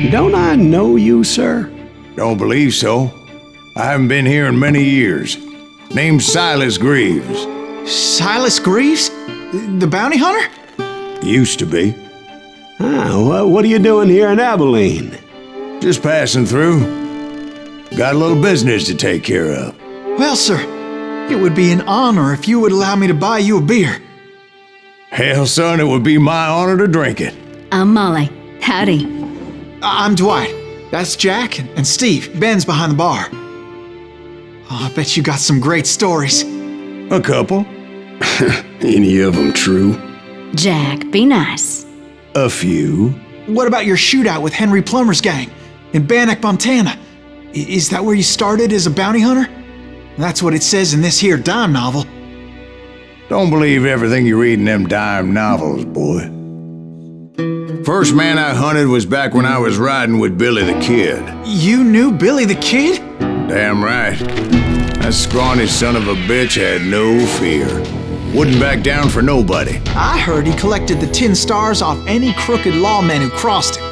Don't I know you, sir? Don't believe so. I haven't been here in many years. Name's Silas Greaves. Silas Greaves? The bounty hunter? Used to be. What are you doing here in Abilene? Just passing through. Got a little business to take care of. Well, sir, it would be an honor if you would allow me to buy you a beer. Hell, son, it would be my honor to drink it. I'm Molly. Howdy. I'm Dwight. That's Jack and Steve. Ben's behind the bar. Oh, I bet you got some great stories. A couple. Any of them true? Jack, be nice. A few. What about your shootout with Henry Plummer's gang in Bannock, Montana? Is that where you started as a bounty hunter? That's what it says in this here dime novel. Don't believe everything you read in them dime novels, boy. First man I hunted was back when I was riding with Billy the Kid. You knew Billy the Kid? Damn right. That scrawny son of a bitch had no fear. Wouldn't back down for nobody. I heard he collected the 10 stars off any crooked lawman who crossed him.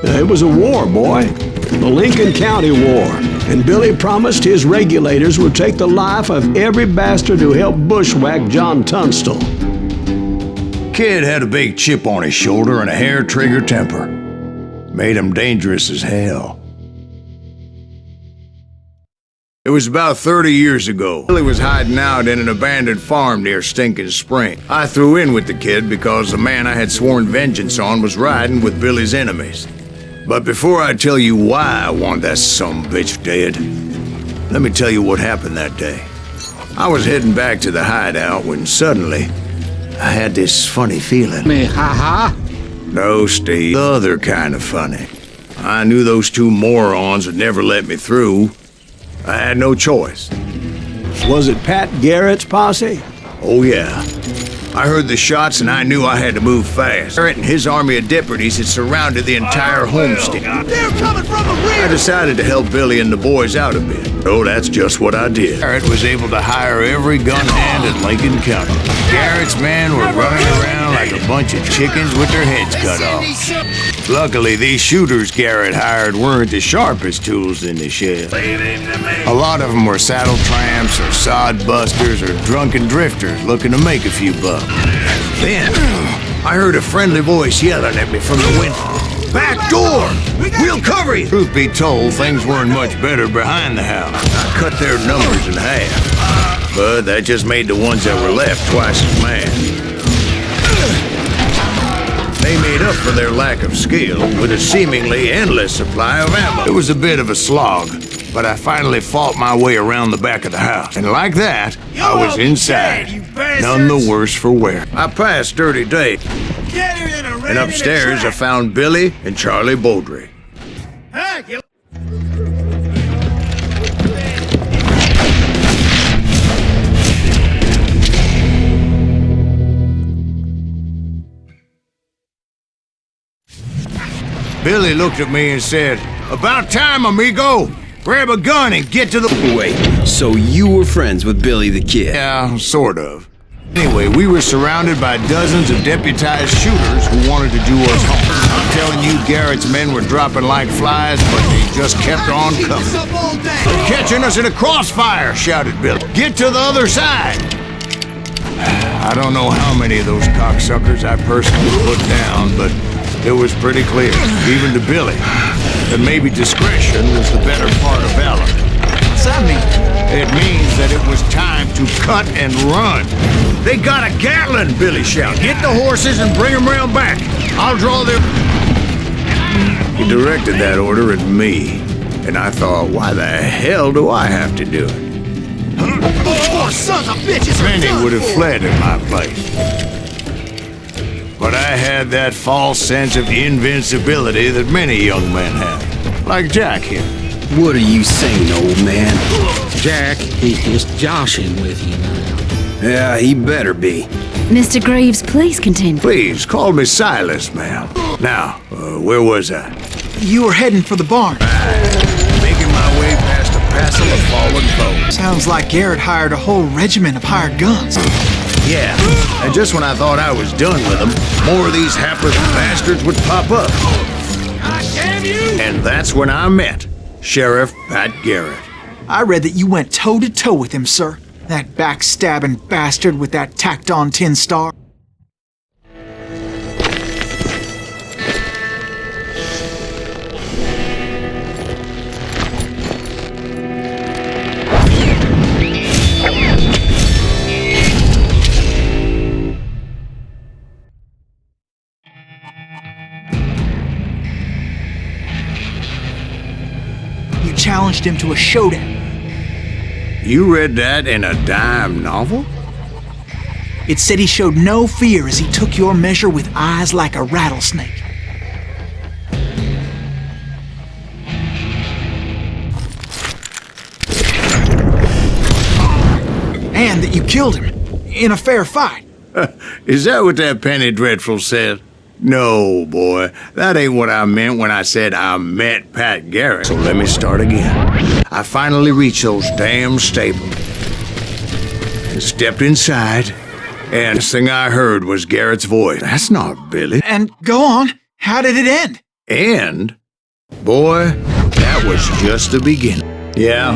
It was a war, boy. The Lincoln County War. And Billy promised his regulators would take the life of every bastard who helped bushwhack John Tunstall. Kid had a big chip on his shoulder and a hair-trigger temper. Made him dangerous as hell. It was about 30 years ago. Billy was hiding out in an abandoned farm near Stinking Spring. I threw in with the kid because the man I had sworn vengeance on was riding with Billy's enemies. But before I tell you why I want that sumbitch dead, let me tell you what happened that day. I was heading back to the hideout when suddenly I had this funny feeling. No, Steve, the other kind of funny. I knew those two morons would never let me through. I had no choice. Was it Pat Garrett's posse? Oh, yeah. I heard the shots and I knew I had to move fast. Garrett and his army of deputies had surrounded the entire homestead. They're coming from the rear! I decided to help Billy and the boys out a bit. Oh, that's just what I did. Garrett was able to hire every gun hand in Lincoln County. Garrett's men were running around like a bunch of chickens with their heads cut off. Luckily, these shooters Garrett hired weren't the sharpest tools in the shed. A lot of them were saddle tramps or sod busters or drunken drifters looking to make a few bucks. Then, I heard a friendly voice yelling at me from the window. Back door! We'll cover you! Truth be told, things weren't much better behind the house. I cut their numbers in half. But that just made the ones that were left twice as mad. They made up for their lack of skill with a seemingly endless supply of ammo. It was a bit of a slog, but I finally fought my way around the back of the house. And like that, I was inside, none the worse for wear. I passed Dirty Day, and upstairs I found Billy and Charlie Beaudry. Billy looked at me and said, "About time, amigo. Grab a gun and get to the..." Wait, so you were friends with Billy the Kid? Yeah, sort of. Anyway, we were surrounded by dozens of deputized shooters who wanted to do us harm. I'm telling you, Garrett's men were dropping like flies, but they just kept on coming. "They're catching us in a crossfire," shouted Billy. "Get to the other side." I don't know how many of those cocksuckers I personally put down, but it was pretty clear, even to Billy, that maybe discretion was the better part of valor. What's that mean? It means that it was time to cut and run. "They got a Gatling," Billy shouted. "Get the horses and bring them round back. I'll draw their..." He directed that order at me, and I thought, why the hell do I have to do it? Oh, sons of bitches! Many would have fled in my place. But I had that false sense of invincibility that many young men have, like Jack here. What are you saying, old man? Jack, he's joshing with you now. Yeah, he better be. Mr. Greaves, please continue. Please, call me Silas, ma'am. Now, where was I? You were heading for the barn. Making my way past a passel of fallen foes. Sounds like Garrett hired a whole regiment of hired guns. Yeah, and just when I thought I was done with them, more of these hapless bastards would pop up. that's when I met Sheriff Pat Garrett. I read that you went toe-to-toe with him, sir. That backstabbing bastard with that tacked-on tin star. Challenged him to a showdown. You read that in a dime novel? It said he showed no fear as he took your measure with eyes like a rattlesnake. And that you killed him in a fair fight. Is that what that penny dreadful said? No, boy, that ain't what I meant when I said I met Pat Garrett. So let me start again. I finally reached those damn stables and stepped inside, and the thing I heard was Garrett's voice. That's not Billy. And go on, how did it end? And, boy, that was just the beginning. Yeah,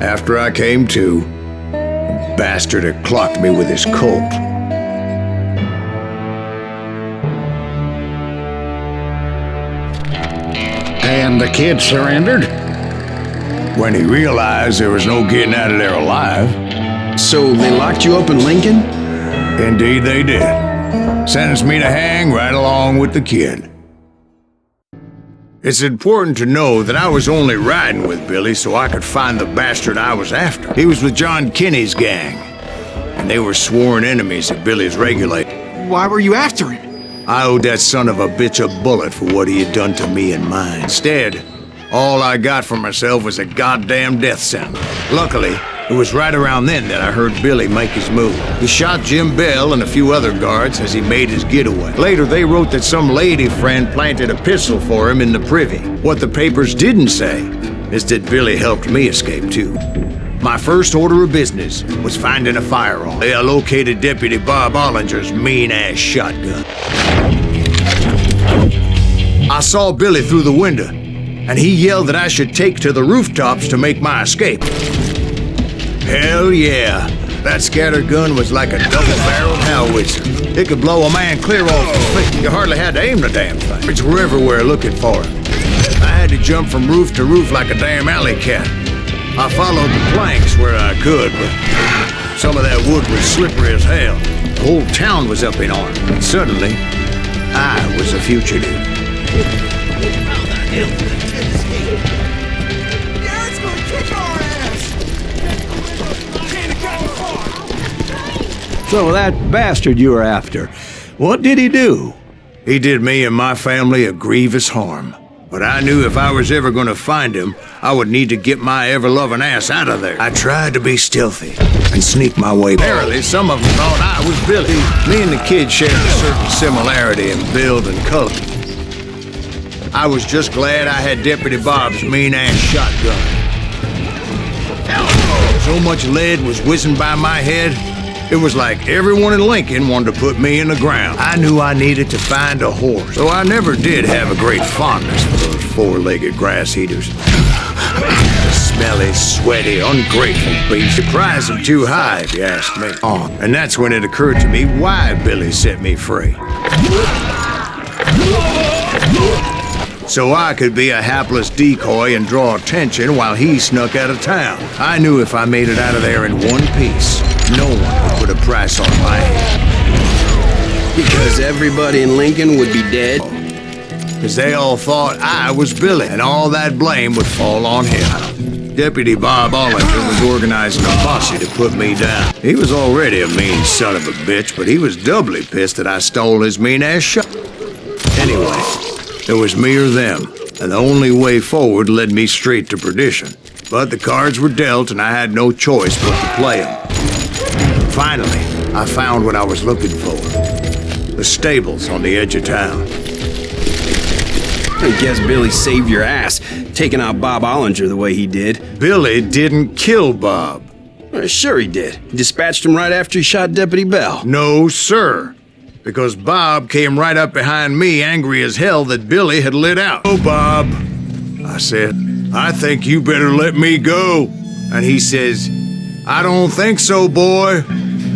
after I came to, the bastard had clocked me with his Colt. And the kid surrendered? When he realized there was no getting out of there alive. So they locked you up in Lincoln? Indeed they did. Sentenced me to hang right along with the kid. It's important to know that I was only riding with Billy so I could find the bastard I was after. He was with John Kinney's gang, and they were sworn enemies of Billy's regulator. Why were you after him? I owed that son of a bitch a bullet for what he had done to me and mine. Instead, all I got for myself was a goddamn death sentence. Luckily, it was right around then that I heard Billy make his move. He shot Jim Bell and a few other guards as he made his getaway. Later, they wrote that some lady friend planted a pistol for him in the privy. What the papers didn't say is that Billy helped me escape too. My first order of business was finding a firearm. I located Deputy Bob Ollinger's mean-ass shotgun. I saw Billy through the window, and he yelled that I should take to the rooftops to make my escape. Hell yeah, that scatter gun was like a double-barreled howitzer. It could blow a man clear off his feet. You hardly had to aim the damn thing. Birds were everywhere looking for him. I had to jump from roof to roof like a damn alley cat. I followed the planks where I could, but some of that wood was slippery as hell. The whole town was up in arms, and suddenly, I was a fugitive. Garrett's gonna kick our ass! So that bastard you were after, what did he do? He did me and my family a grievous harm. But I knew if I was ever going to find him, I would need to get my ever-loving ass out of there. I tried to be stealthy and sneak my way back. Apparently, some of them thought I was Billy. Me and the kid shared a certain similarity in build and color. I was just glad I had Deputy Bob's mean-ass shotgun. So much lead was whizzing by my head, it was like everyone in Lincoln wanted to put me in the ground. I knew I needed to find a horse, so I never did have a great fondness for those four-legged grass eaters. Smelly, sweaty, ungrateful beasts. You prize them too high, if you ask me. And that's when it occurred to me why Billy set me free. So I could be a hapless decoy and draw attention while he snuck out of town. I knew if I made it out of there in one piece, no one would put a price on my head. Because everybody in Lincoln would be dead? Because they all thought I was Billy, and all that blame would fall on him. Deputy Bob Ollinger was organizing a posse to put me down. He was already a mean son of a bitch, but he was doubly pissed that I stole his mean-ass shot. Anyway, it was me or them, and the only way forward led me straight to perdition. But the cards were dealt, and I had no choice but to play them. Finally, I found what I was looking for. The stables on the edge of town. I guess Billy saved your ass, taking out Bob Ollinger the way he did. Billy didn't kill Bob. Sure he did. He dispatched him right after he shot Deputy Bell. No, sir. Because Bob came right up behind me, angry as hell that Billy had lit out. Oh, Bob. I said, "I think you better let me go." And he says, "I don't think so, boy.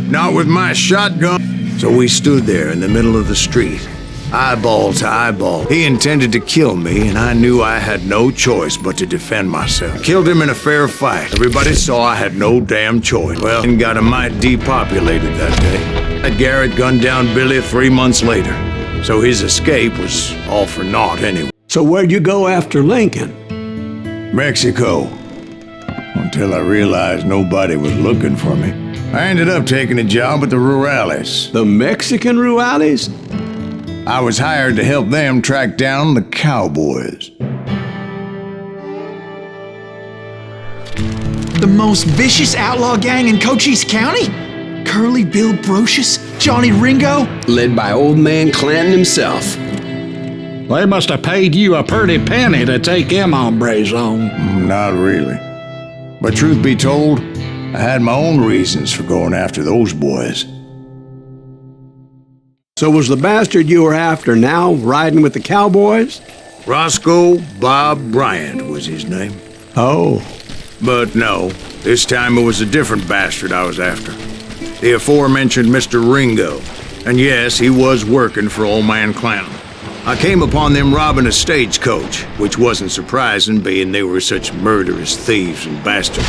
Not with my shotgun." So we stood there in the middle of the street, eyeball to eyeball. He intended to kill me, and I knew I had no choice but to defend myself. I killed him in a fair fight. Everybody saw I had no damn choice. Well, and got a mite depopulated that day. Garrett gunned down Billy 3 months later, so his escape was all for naught anyway. So where'd you go after Lincoln? Mexico. Until I realized nobody was looking for me. I ended up taking a job at the Rurales. The Mexican Rurales? I was hired to help them track down the cowboys. The most vicious outlaw gang in Cochise County? Curly Bill Brocious? Johnny Ringo? Led by old man Clanton himself. They must have paid you a pretty penny to take them hombres on. Not really. But truth be told, I had my own reasons for going after those boys. So was the bastard you were after now riding with the cowboys? Roscoe Bob Bryant was his name. Oh. But no, this time it was a different bastard I was after. The aforementioned Mr. Ringo. And yes, he was working for old man Clanton. I came upon them robbing a stagecoach, which wasn't surprising, being they were such murderous thieves and bastards.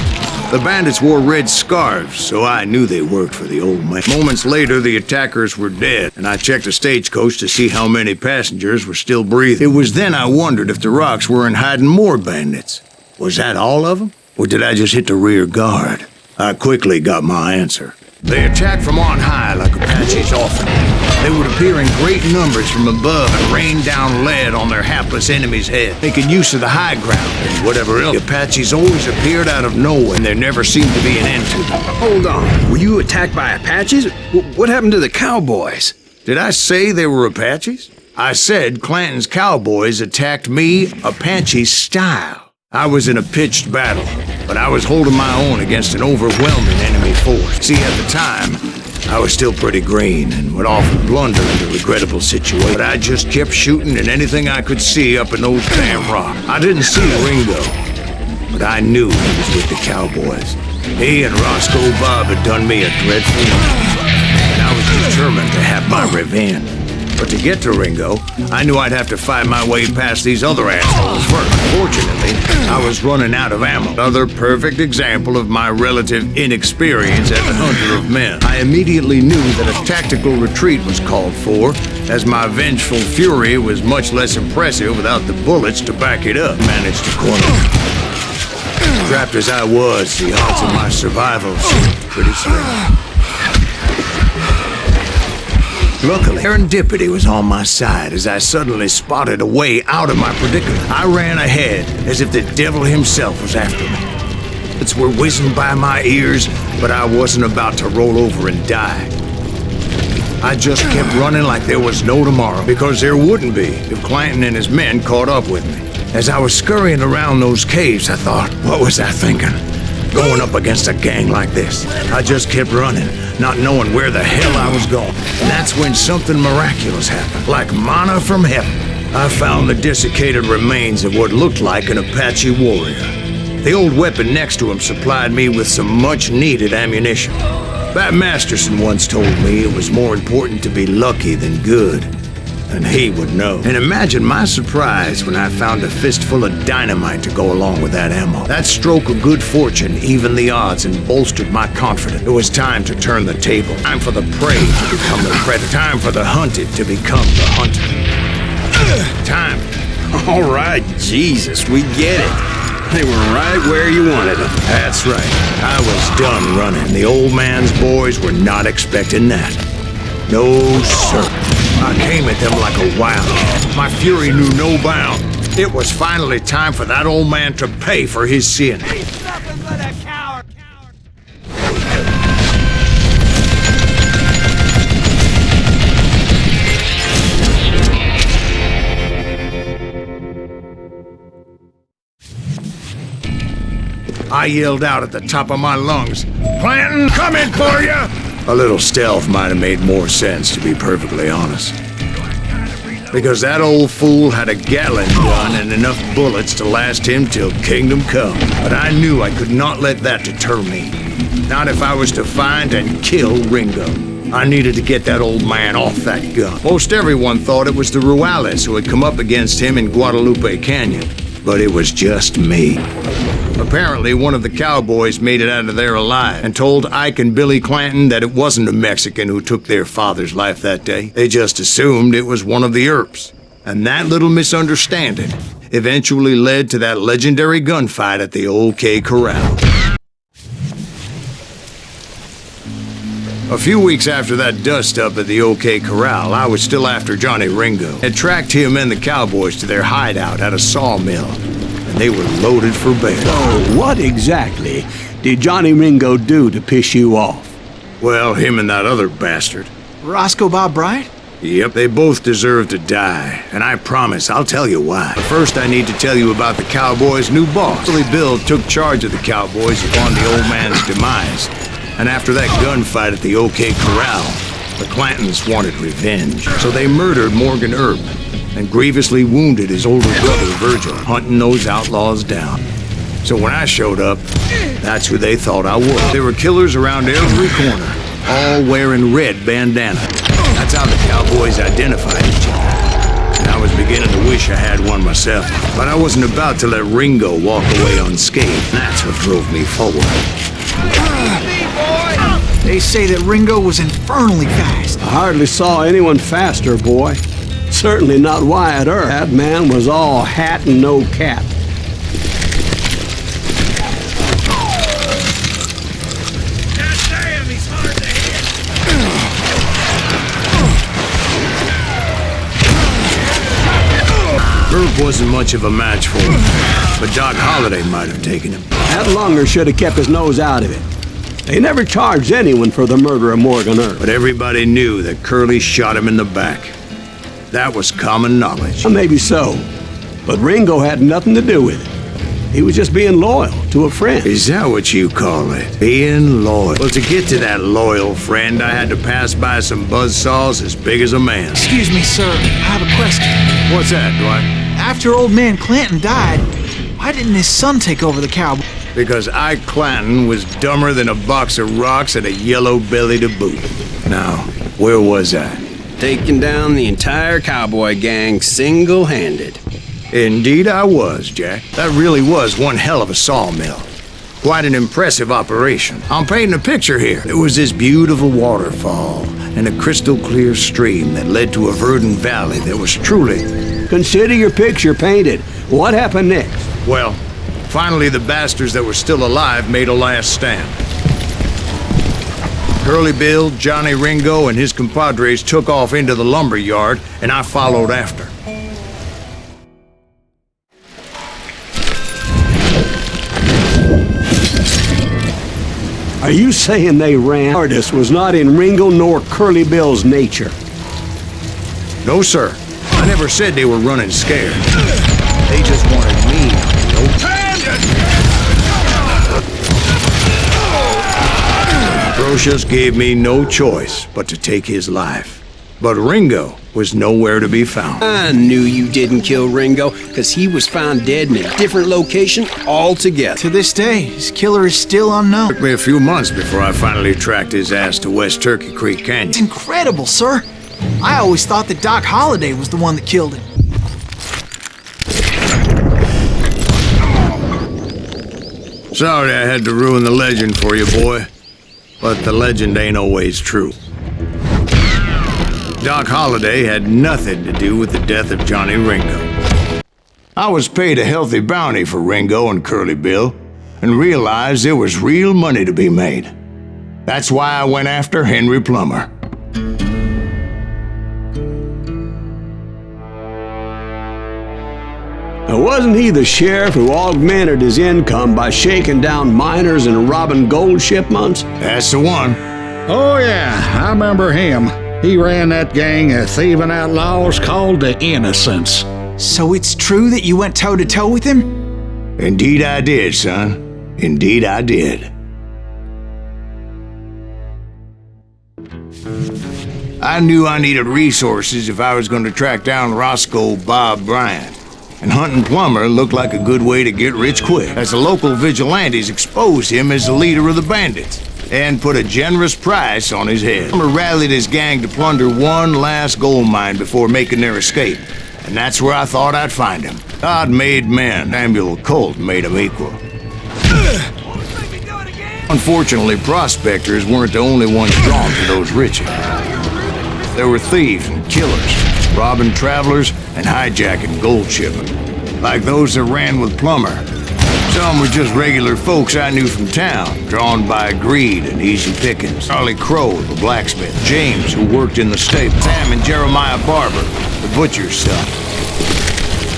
The bandits wore red scarves, so I knew they worked for the old man. Moments later, the attackers were dead, and I checked the stagecoach to see how many passengers were still breathing. It was then I wondered if the rocks weren't hiding more bandits. Was that all of them? Or did I just hit the rear guard? I quickly got my answer. They attacked from on high like Apaches often. They would appear in great numbers from above and rain down lead on their hapless enemy's head, making use of the high ground and whatever else. The Apaches always appeared out of nowhere, and there never seemed to be an end to them. Hold on. Were you attacked by Apaches? What happened to the cowboys? Did I say they were Apaches? I said Clanton's cowboys attacked me Apache style. I was in a pitched battle, but I was holding my own against an overwhelming enemy force. See, at the time, I was still pretty green and would often blunder into regrettable situations. But I just kept shooting at anything I could see up in those damn rocks. I didn't see Ringo, but I knew he was with the cowboys. He and Roscoe Bob had done me a dreadful wrong, and I was determined to have my revenge. But to get to Ringo, I knew I'd have to find my way past these other assholes first. Fortunately, I was running out of ammo. Another perfect example of my relative inexperience as a hunter of men. I immediately knew that a tactical retreat was called for, as my vengeful fury was much less impressive without the bullets to back it up. Managed to corner him. Trapped as I was, the odds of my survival seemed pretty slim. Luckily, serendipity was on my side as I suddenly spotted a way out of my predicament. I ran ahead as if the devil himself was after me. Bullets were whizzing by my ears, but I wasn't about to roll over and die. I just kept running like there was no tomorrow, because there wouldn't be if Clanton and his men caught up with me. As I was scurrying around those caves, I thought, what was I thinking? Going up against a gang like this. I just kept running, not knowing where the hell I was going. And that's when something miraculous happened, like manna from heaven. I found the desiccated remains of what looked like an Apache warrior. The old weapon next to him supplied me with some much-needed ammunition. Bat Masterson once told me it was more important to be lucky than good. And he would know. And imagine my surprise when I found a fistful of dynamite to go along with that ammo. That stroke of good fortune evened the odds and bolstered my confidence. It was time to turn the table. Time for the prey to become the predator. Time for the hunted to become the hunter. Time. All right, Jesus, we get it. They were right where you wanted them. That's right. I was done running. The old man's boys were not expecting that. No, sir. I came at them like a wildcat. My fury knew no bound. It was finally time for that old man to pay for his sin. He's nothing but a coward. I yelled out at the top of my lungs, "Clanton, coming for you!" A little stealth might have made more sense, to be perfectly honest. Because that old fool had a Gatling gun and enough bullets to last him till kingdom come. But I knew I could not let that deter me. Not if I was to find and kill Ringo. I needed to get that old man off that gun. Most everyone thought it was the Ruales who had come up against him in Guadalupe Canyon. But it was just me. Apparently, one of the cowboys made it out of there alive and told Ike and Billy Clanton that it wasn't a Mexican who took their father's life that day. They just assumed it was one of the Earps. And that little misunderstanding eventually led to that legendary gunfight at the OK Corral. A few weeks after that dust-up at the OK Corral, I was still after Johnny Ringo. Had tracked him and the cowboys to their hideout at a sawmill, and they were loaded for bear. So what exactly did Johnny Ringo do to piss you off? Well, him and that other bastard. Roscoe Bob Bryant? Yep, they both deserve to die, and I promise I'll tell you why. But first I need to tell you about the cowboys' new boss. Billy Bill took charge of the cowboys upon the old man's demise. And after that gunfight at the OK Corral, the Clantons wanted revenge. So they murdered Morgan Earp and grievously wounded his older brother Virgil, hunting those outlaws down. So when I showed up, that's who they thought I was. There were killers around every corner, all wearing red bandana. That's how the cowboys identified each other. And I was beginning to wish I had one myself, but I wasn't about to let Ringo walk away unscathed. That's what drove me forward. They say that Ringo was infernally fast. I hardly saw anyone faster, boy. Certainly not Wyatt Earp. That man was all hat and no cap. Damn, he's hard to hit. Earp wasn't much of a match for him, but Doc Holliday might have taken him. That lunger should have kept his nose out of it. They never charged anyone for the murder of Morgan Earp. But everybody knew that Curly shot him in the back. That was common knowledge. Maybe so, but Ringo had nothing to do with it. He was just being loyal to a friend. Is that what you call it? Being loyal? Well, to get to that loyal friend, I had to pass by some buzzsaws as big as a man. Excuse me, sir. I have a question. What's that, Dwight? After old man Clanton died, why didn't his son take over the cowboy? Because Ike Clanton was dumber than a box of rocks and a yellow belly to boot. Now, where was I? Taking down the entire cowboy gang single-handed. Indeed I was, Jack. That really was one hell of a sawmill. Quite an impressive operation. I'm painting a picture here. There was this beautiful waterfall and a crystal clear stream that led to a verdant valley that was truly... Consider your picture painted. What happened next? Well, finally the bastards that were still alive made a last stand. Curly Bill, Johnny Ringo, and his compadres took off into the lumber yard, and I followed after. Are you saying they ran? Cowardice was not in Ringo nor Curly Bill's nature. No, sir. I never said they were running scared. They just wanted me. Brocious gave me no choice but to take his life. But Ringo was nowhere to be found. I knew you didn't kill Ringo, because he was found dead in a different location altogether. To this day, his killer is still unknown. Took me a few months before I finally tracked his ass to West Turkey Creek Canyon. It's incredible, sir. I always thought that Doc Holliday was the one that killed him. Sorry I had to ruin the legend for you, boy. But the legend ain't always true. Doc Holliday had nothing to do with the death of Johnny Ringo. I was paid a healthy bounty for Ringo and Curly Bill, and realized there was real money to be made. That's why I went after Henry Plummer. Now, wasn't he the sheriff who augmented his income by shaking down miners and robbing gold shipments? That's the one. Oh, yeah, I remember him. He ran that gang of thieving outlaws called the Innocents. So it's true that you went toe-to-toe with him? Indeed I did, son. Indeed I did. I knew I needed resources if I was going to track down Roscoe Bob Bryant. And hunting Plummer looked like a good way to get rich quick, as the local vigilantes exposed him as the leader of the bandits and put a generous price on his head. Plummer rallied his gang to plunder one last gold mine before making their escape, and that's where I thought I'd find him. God made men. Samuel Colt made them equal. Unfortunately, prospectors weren't the only ones drawn to those riches. There were thieves and killers, robbing travelers and hijacking gold shipment, like those that ran with Plummer. Some were just regular folks I knew from town, drawn by greed and easy pickings. Charlie Crow, the blacksmith, James, who worked in the stable, Sam and Jeremiah Barber, the butcher's son.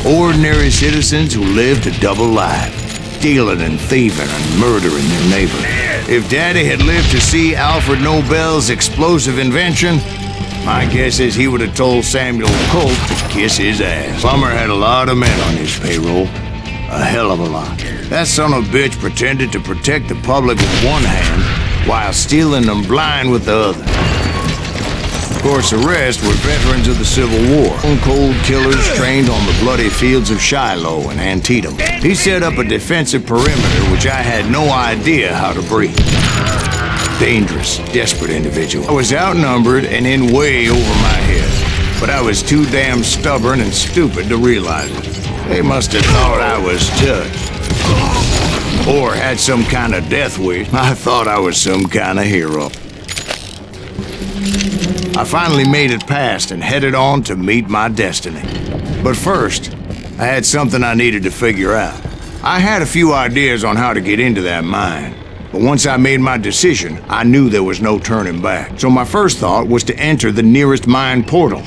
Ordinary citizens who lived a double life, stealing and thieving and murdering their neighbors. If Daddy had lived to see Alfred Nobel's explosive invention, my guess is he would have told Samuel Colt to kiss his ass. Plummer had a lot of men on his payroll. A hell of a lot. That son of a bitch pretended to protect the public with one hand while stealing them blind with the other. Of course, the rest were veterans of the Civil War. Cold killers trained on the bloody fields of Shiloh and Antietam. He set up a defensive perimeter which I had no idea how to breach. Dangerous, desperate individual. I was outnumbered and in way over my head, but I was too damn stubborn and stupid to realize it. They must have thought I was judged. Or had some kind of death wish. I thought I was some kind of hero. I finally made it past and headed on to meet my destiny. But first, I had something I needed to figure out. I had a few ideas on how to get into that mine. But once I made my decision, I knew there was no turning back. So my first thought was to enter the nearest mine portal.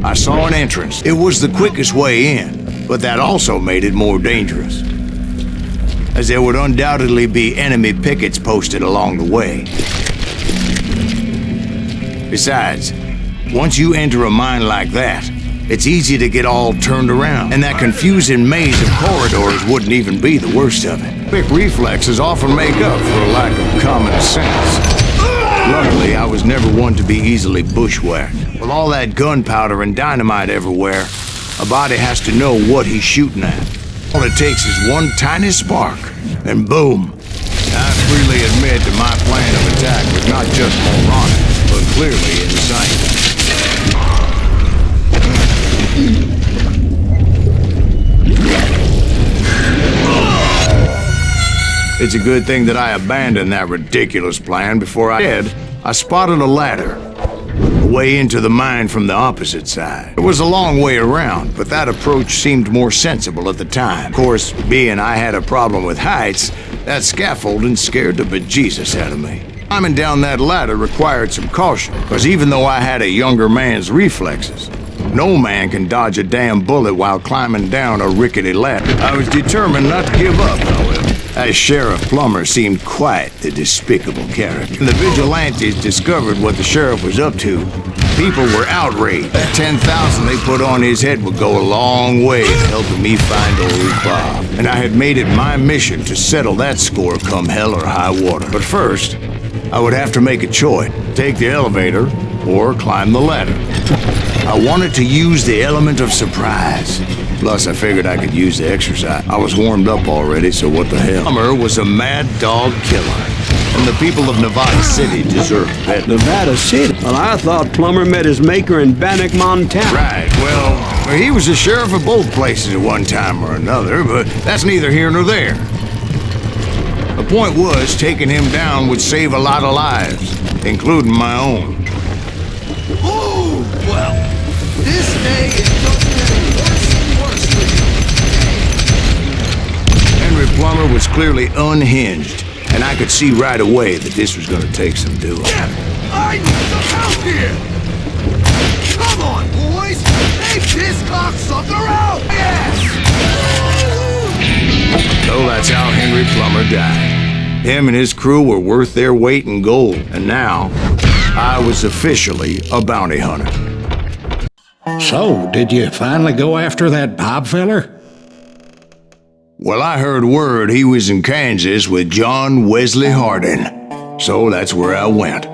I saw an entrance. It was the quickest way in, but that also made it more dangerous, as there would undoubtedly be enemy pickets posted along the way. Besides, once you enter a mine like that, it's easy to get all turned around, and that confusing maze of corridors wouldn't even be the worst of it. Quick reflexes often make up for a lack of common sense. Luckily, I was never one to be easily bushwhacked. With all that gunpowder and dynamite everywhere, a body has to know what he's shooting at. All it takes is one tiny spark, and boom. I freely admit that my plan of attack was not just moronic, but clearly insane. It's a good thing that I abandoned that ridiculous plan before I did. I spotted a ladder, a way into the mine from the opposite side. It was a long way around, but that approach seemed more sensible at the time. Of course, being I had a problem with heights, that scaffolding scared the bejesus out of me. Climbing down that ladder required some caution, because even though I had a younger man's reflexes, no man can dodge a damn bullet while climbing down a rickety ladder. I was determined not to give up, however, as Sheriff Plummer seemed quite the despicable character. When the vigilantes discovered what the sheriff was up to, people were outraged. That 10,000 they put on his head would go a long way in helping me find old Bob. And I had made it my mission to settle that score come hell or high water. But first, I would have to make a choice. Take the elevator or climb the ladder. I wanted to use the element of surprise. Plus, I figured I could use the exercise. I was warmed up already, so what the hell? Plummer was a mad dog killer, and the people of Nevada City deserved better. Nevada City? Well, I thought Plummer met his maker in Bannock, Montana. Right, well, he was the sheriff of both places at one time or another, but that's neither here nor there. The point was, taking him down would save a lot of lives, including my own. Oh, well, this day is just getting worse and worse with you. Henry Plummer was clearly unhinged, and I could see right away that this was going to take some doing. Damn it! I need some help here! Come on, boys! Take this cocksucker out! Yes! So that's how Henry Plummer died. Him and his crew were worth their weight in gold, and now I was officially a bounty hunter. So, did you finally go after that Bob feller? Well, I heard word he was in Kansas with John Wesley Hardin, so that's where I went.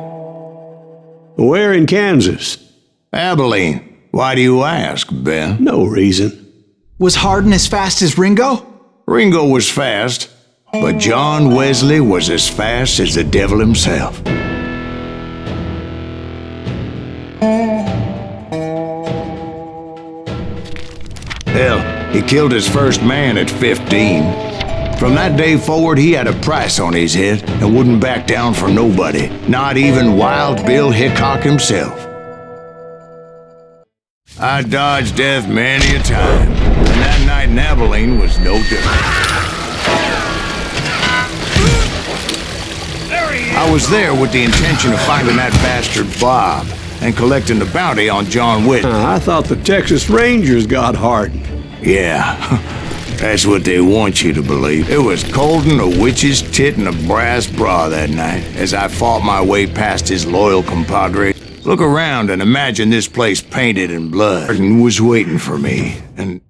Where in Kansas? Abilene. Why do you ask, Ben? No reason. Was Hardin as fast as Ringo? Ringo was fast, but John Wesley was as fast as the devil himself. Hell, he killed his first man at 15. From that day forward, he had a price on his head and wouldn't back down for nobody, not even Wild Bill Hickok himself. I dodged death many a time, and that night in Abilene was no different. I was there with the intention of finding that bastard Bob and collecting the bounty on John Whitten. I thought the Texas Rangers got Hardin. Yeah, that's what they want you to believe. It was cold and a witch's tit and a brass bra that night as I fought my way past his loyal compadre. Look around and imagine this place painted in blood. Hardin was waiting for me, and...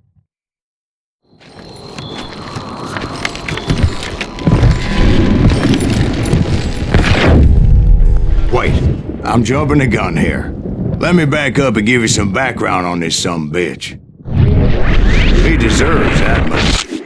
Wait, I'm jumping the gun here. Let me back up and give you some background on this sumbitch. He deserves that much.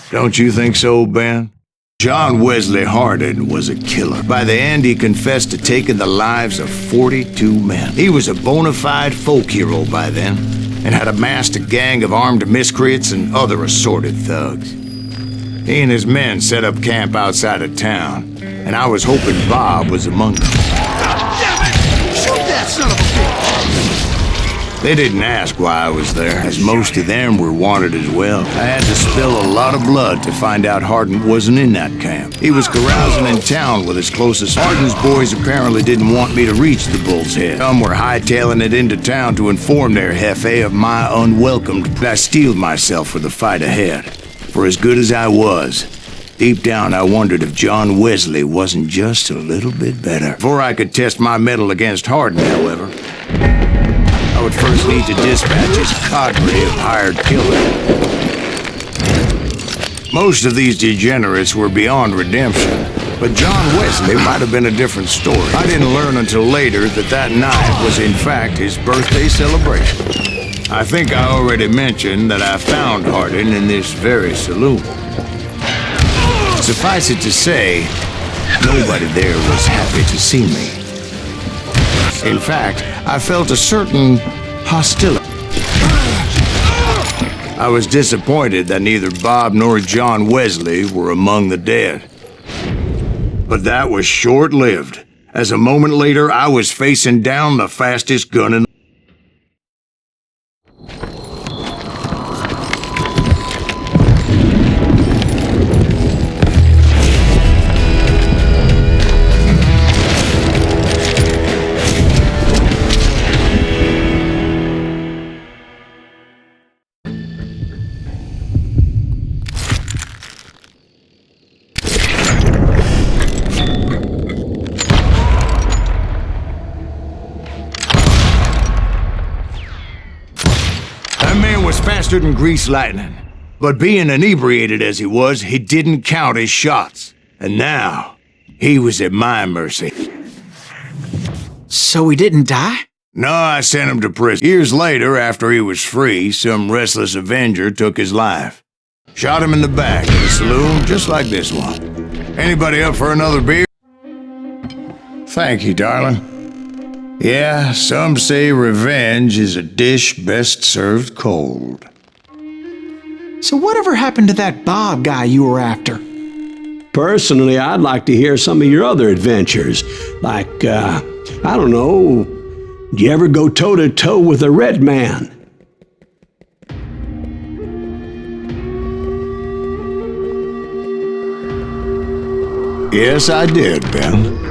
Don't you think so, Ben? John Wesley Hardin was a killer. By the end, he confessed to taking the lives of 42 men. He was a bona fide folk hero by then, and had amassed a gang of armed miscreants and other assorted thugs. He and his men set up camp outside of town, and I was hoping Bob was among them. Damn it! Shoot that son of a bitch! They didn't ask why I was there, as most of them were wanted as well. I had to spill a lot of blood to find out Hardin wasn't in that camp. He was carousing in town with his closest. Hardin's boys apparently didn't want me to reach the Bull's Head. Some were hightailing it into town to inform their jefe of my unwelcomed. But I steeled myself for the fight ahead. For as good as I was, deep down I wondered if John Wesley wasn't just a little bit better. Before I could test my mettle against Hardin, however, I would first need to dispatch his cadre of hired killers. Most of these degenerates were beyond redemption, but John Wesley might have been a different story. I didn't learn until later that that night was in fact his birthday celebration. I think I already mentioned that I found Hardin in this very saloon. Suffice it to say, nobody there was happy to see me. In fact, I felt a certain hostility. I was disappointed that neither Bob nor John Wesley were among the dead. But that was short-lived, as a moment later I was facing down the fastest gun in the... faster than grease lightning. But being inebriated as he was, he didn't count his shots. And now, he was at my mercy. So he didn't die? No, I sent him to prison. Years later, after he was free, some restless avenger took his life. Shot him in the back in a saloon just like this one. Anybody up for another beer? Thank you, darling. Yeah, some say revenge is a dish best served cold. So whatever happened to that Bob guy you were after? Personally, I'd like to hear some of your other adventures. Like, I don't know, did you ever go toe-to-toe with a red man? Yes, I did, Ben.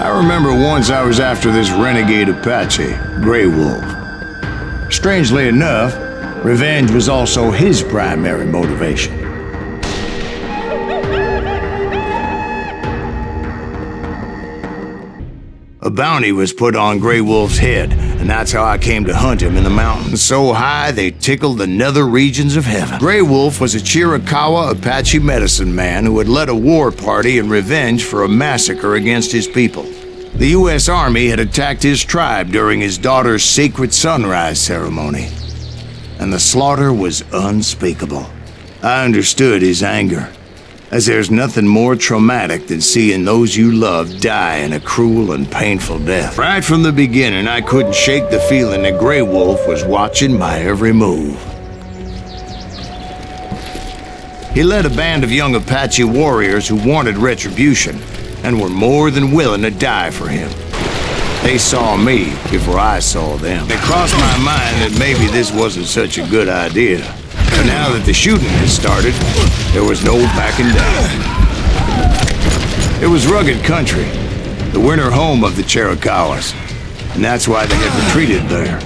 I remember once I was after this renegade Apache, Grey Wolf. Strangely enough, revenge was also his primary motivation. A bounty was put on Grey Wolf's head, and that's how I came to hunt him in the mountains so high they tickled the nether regions of heaven. Grey Wolf was a Chiricahua Apache medicine man who had led a war party in revenge for a massacre against his people. The U.S. Army had attacked his tribe during his daughter's sacred sunrise ceremony, and the slaughter was unspeakable. I understood his anger, as there's nothing more traumatic than seeing those you love die in a cruel and painful death. Right from the beginning, I couldn't shake the feeling that Grey Wolf was watching my every move. He led a band of young Apache warriors who wanted retribution and were more than willing to die for him. They saw me before I saw them. It crossed my mind that maybe this wasn't such a good idea. But now that the shooting had started, there was no backing down. It was rugged country, the winter home of the Chiricahuas, and that's why they had retreated there.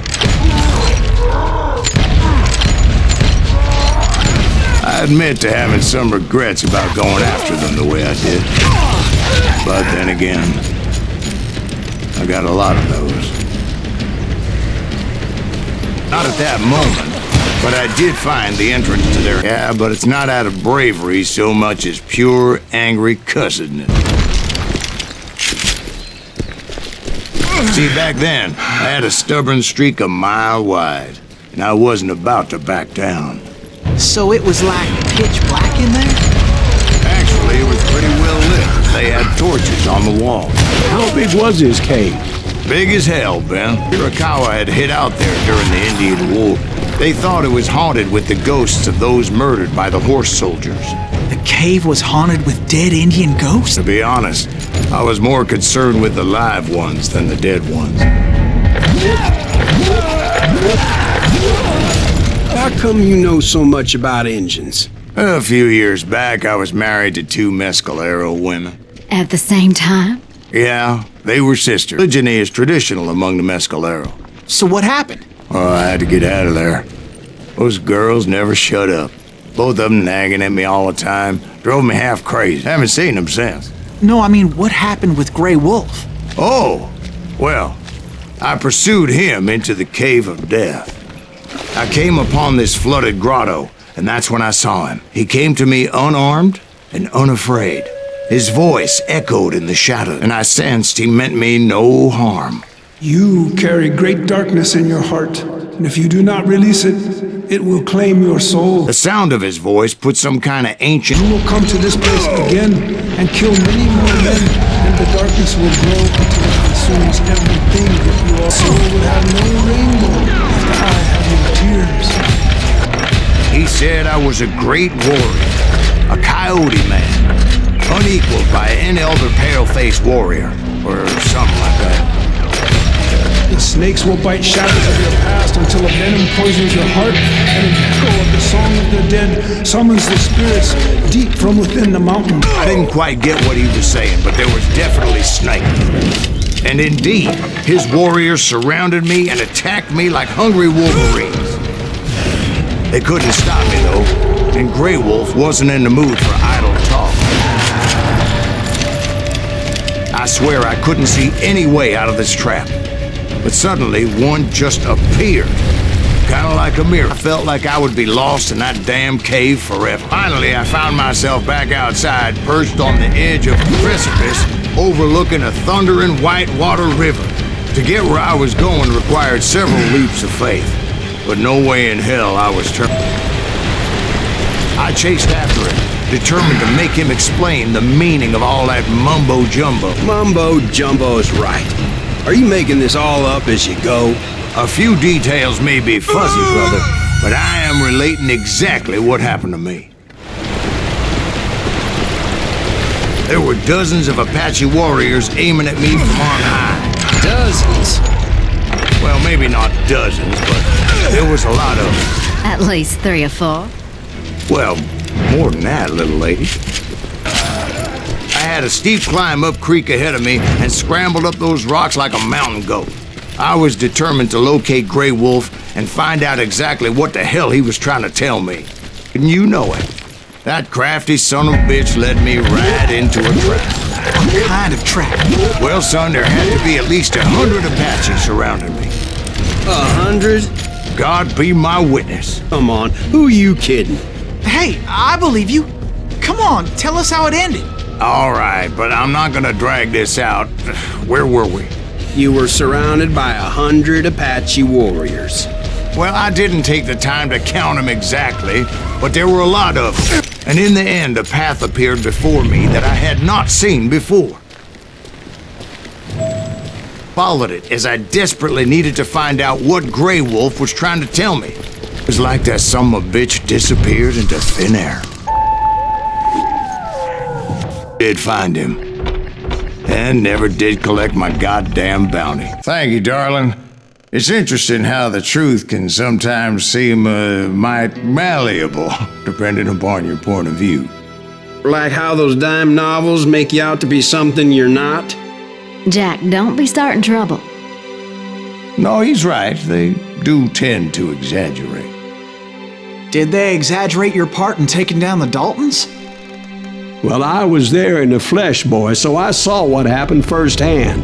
I admit to having some regrets about going after them the way I did. But then again, I got a lot of those. Not at that moment, but I did find the entrance to their... Yeah, but it's not out of bravery so much as pure, angry cussedness. See, back then, I had a stubborn streak a mile wide, and I wasn't about to back down. So it was like pitch black in there? Actually, it was pretty well lit. They had torches on the wall. How big was his cave? Big as hell, Ben. Chiricahua had hid out there during the Indian War. They thought it was haunted with the ghosts of those murdered by the horse soldiers. The cave was haunted with dead Indian ghosts? To be honest, I was more concerned with the live ones than the dead ones. How come you know so much about engines? A few years back, I was married to 2 Mescalero women. At the same time? Yeah, they were sisters. Polygyny is traditional among the Mescalero. So what happened? Oh, I had to get out of there. Those girls never shut up. Both of them nagging at me all the time. Drove me half crazy. Haven't seen them since. No, I mean, what happened with Grey Wolf? Oh, well, I pursued him into the Cave of Death. I came upon this flooded grotto, and that's when I saw him. He came to me unarmed and unafraid. His voice echoed in the shadow, and I sensed he meant me no harm. You carry great darkness in your heart, and if you do not release it, it will claim your soul. The sound of his voice put some kind of ancient... You will come to this place again and kill many more men, and the darkness will grow until it consumes everything that you are. So will have no rainbow if the eye have no tears. He said I was a great warrior, a coyote man, unequaled by any other pale-faced warrior, or something like that. The snakes will bite shadows of your past until a venom poisons your heart, and an echo of the song of the dead summons the spirits deep from within the mountain. I didn't quite get what he was saying, but there was definitely snakes. And indeed, his warriors surrounded me and attacked me like hungry wolverines. They couldn't stop me, though, and Grey Wolf wasn't in the mood for idle talk. I swear I couldn't see any way out of this trap. But suddenly, one just appeared. Kind of like a mirror. I felt like I would be lost in that damn cave forever. Finally, I found myself back outside, perched on the edge of a precipice, overlooking a thundering white-water river. To get where I was going required several leaps of faith, but no way in hell I was turning. I chased after him, determined to make him explain the meaning of all that mumbo-jumbo. Mumbo-jumbo's right. Are you making this all up as you go? A few details may be fuzzy, brother, but I am relating exactly what happened to me. There were dozens of Apache warriors aiming at me from on high. Dozens? Well, maybe not dozens, but there was a lot of them. At least 3 or 4. Well, more than that, little lady. I had a steep climb up creek ahead of me and scrambled up those rocks like a mountain goat. I was determined to locate Grey Wolf and find out exactly what the hell he was trying to tell me. And you know it. That crafty son of a bitch led me right into a trap. What kind of trap? Well, son, there had to be at least 100 Apaches surrounding me. 100? God be my witness. Come on, who are you kidding? Hey, I believe you. Come on, tell us how it ended. All right, but I'm not gonna drag this out. Where were we? You were surrounded by 100 Apache warriors. Well, I didn't take the time to count them exactly, but there were a lot of them. And in the end, a path appeared before me that I had not seen before. Followed it as I desperately needed to find out what Grey Wolf was trying to tell me. It was like that son of a bitch disappeared into thin air. Did find him. And never did collect my goddamn bounty. Thank you, darling. It's interesting how the truth can sometimes seem might malleable, depending upon your point of view. Like how those dime novels make you out to be something you're not? Jack, don't be starting trouble. No, he's right. They do tend to exaggerate. Did they exaggerate your part in taking down the Daltons? Well, I was there in the flesh, boy, so I saw what happened firsthand.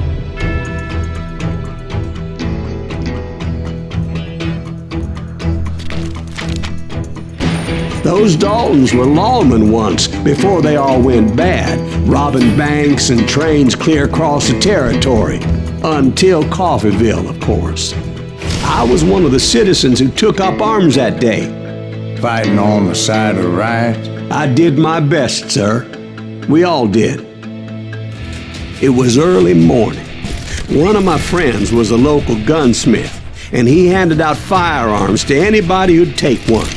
Those Daltons were lawmen once, before they all went bad, robbing banks and trains clear across the territory. Until Coffeeville, of course. I was one of the citizens who took up arms that day. Fighting on the side of right? I did my best, sir. We all did. It was early morning. One of my friends was a local gunsmith, and he handed out firearms to anybody who'd take one.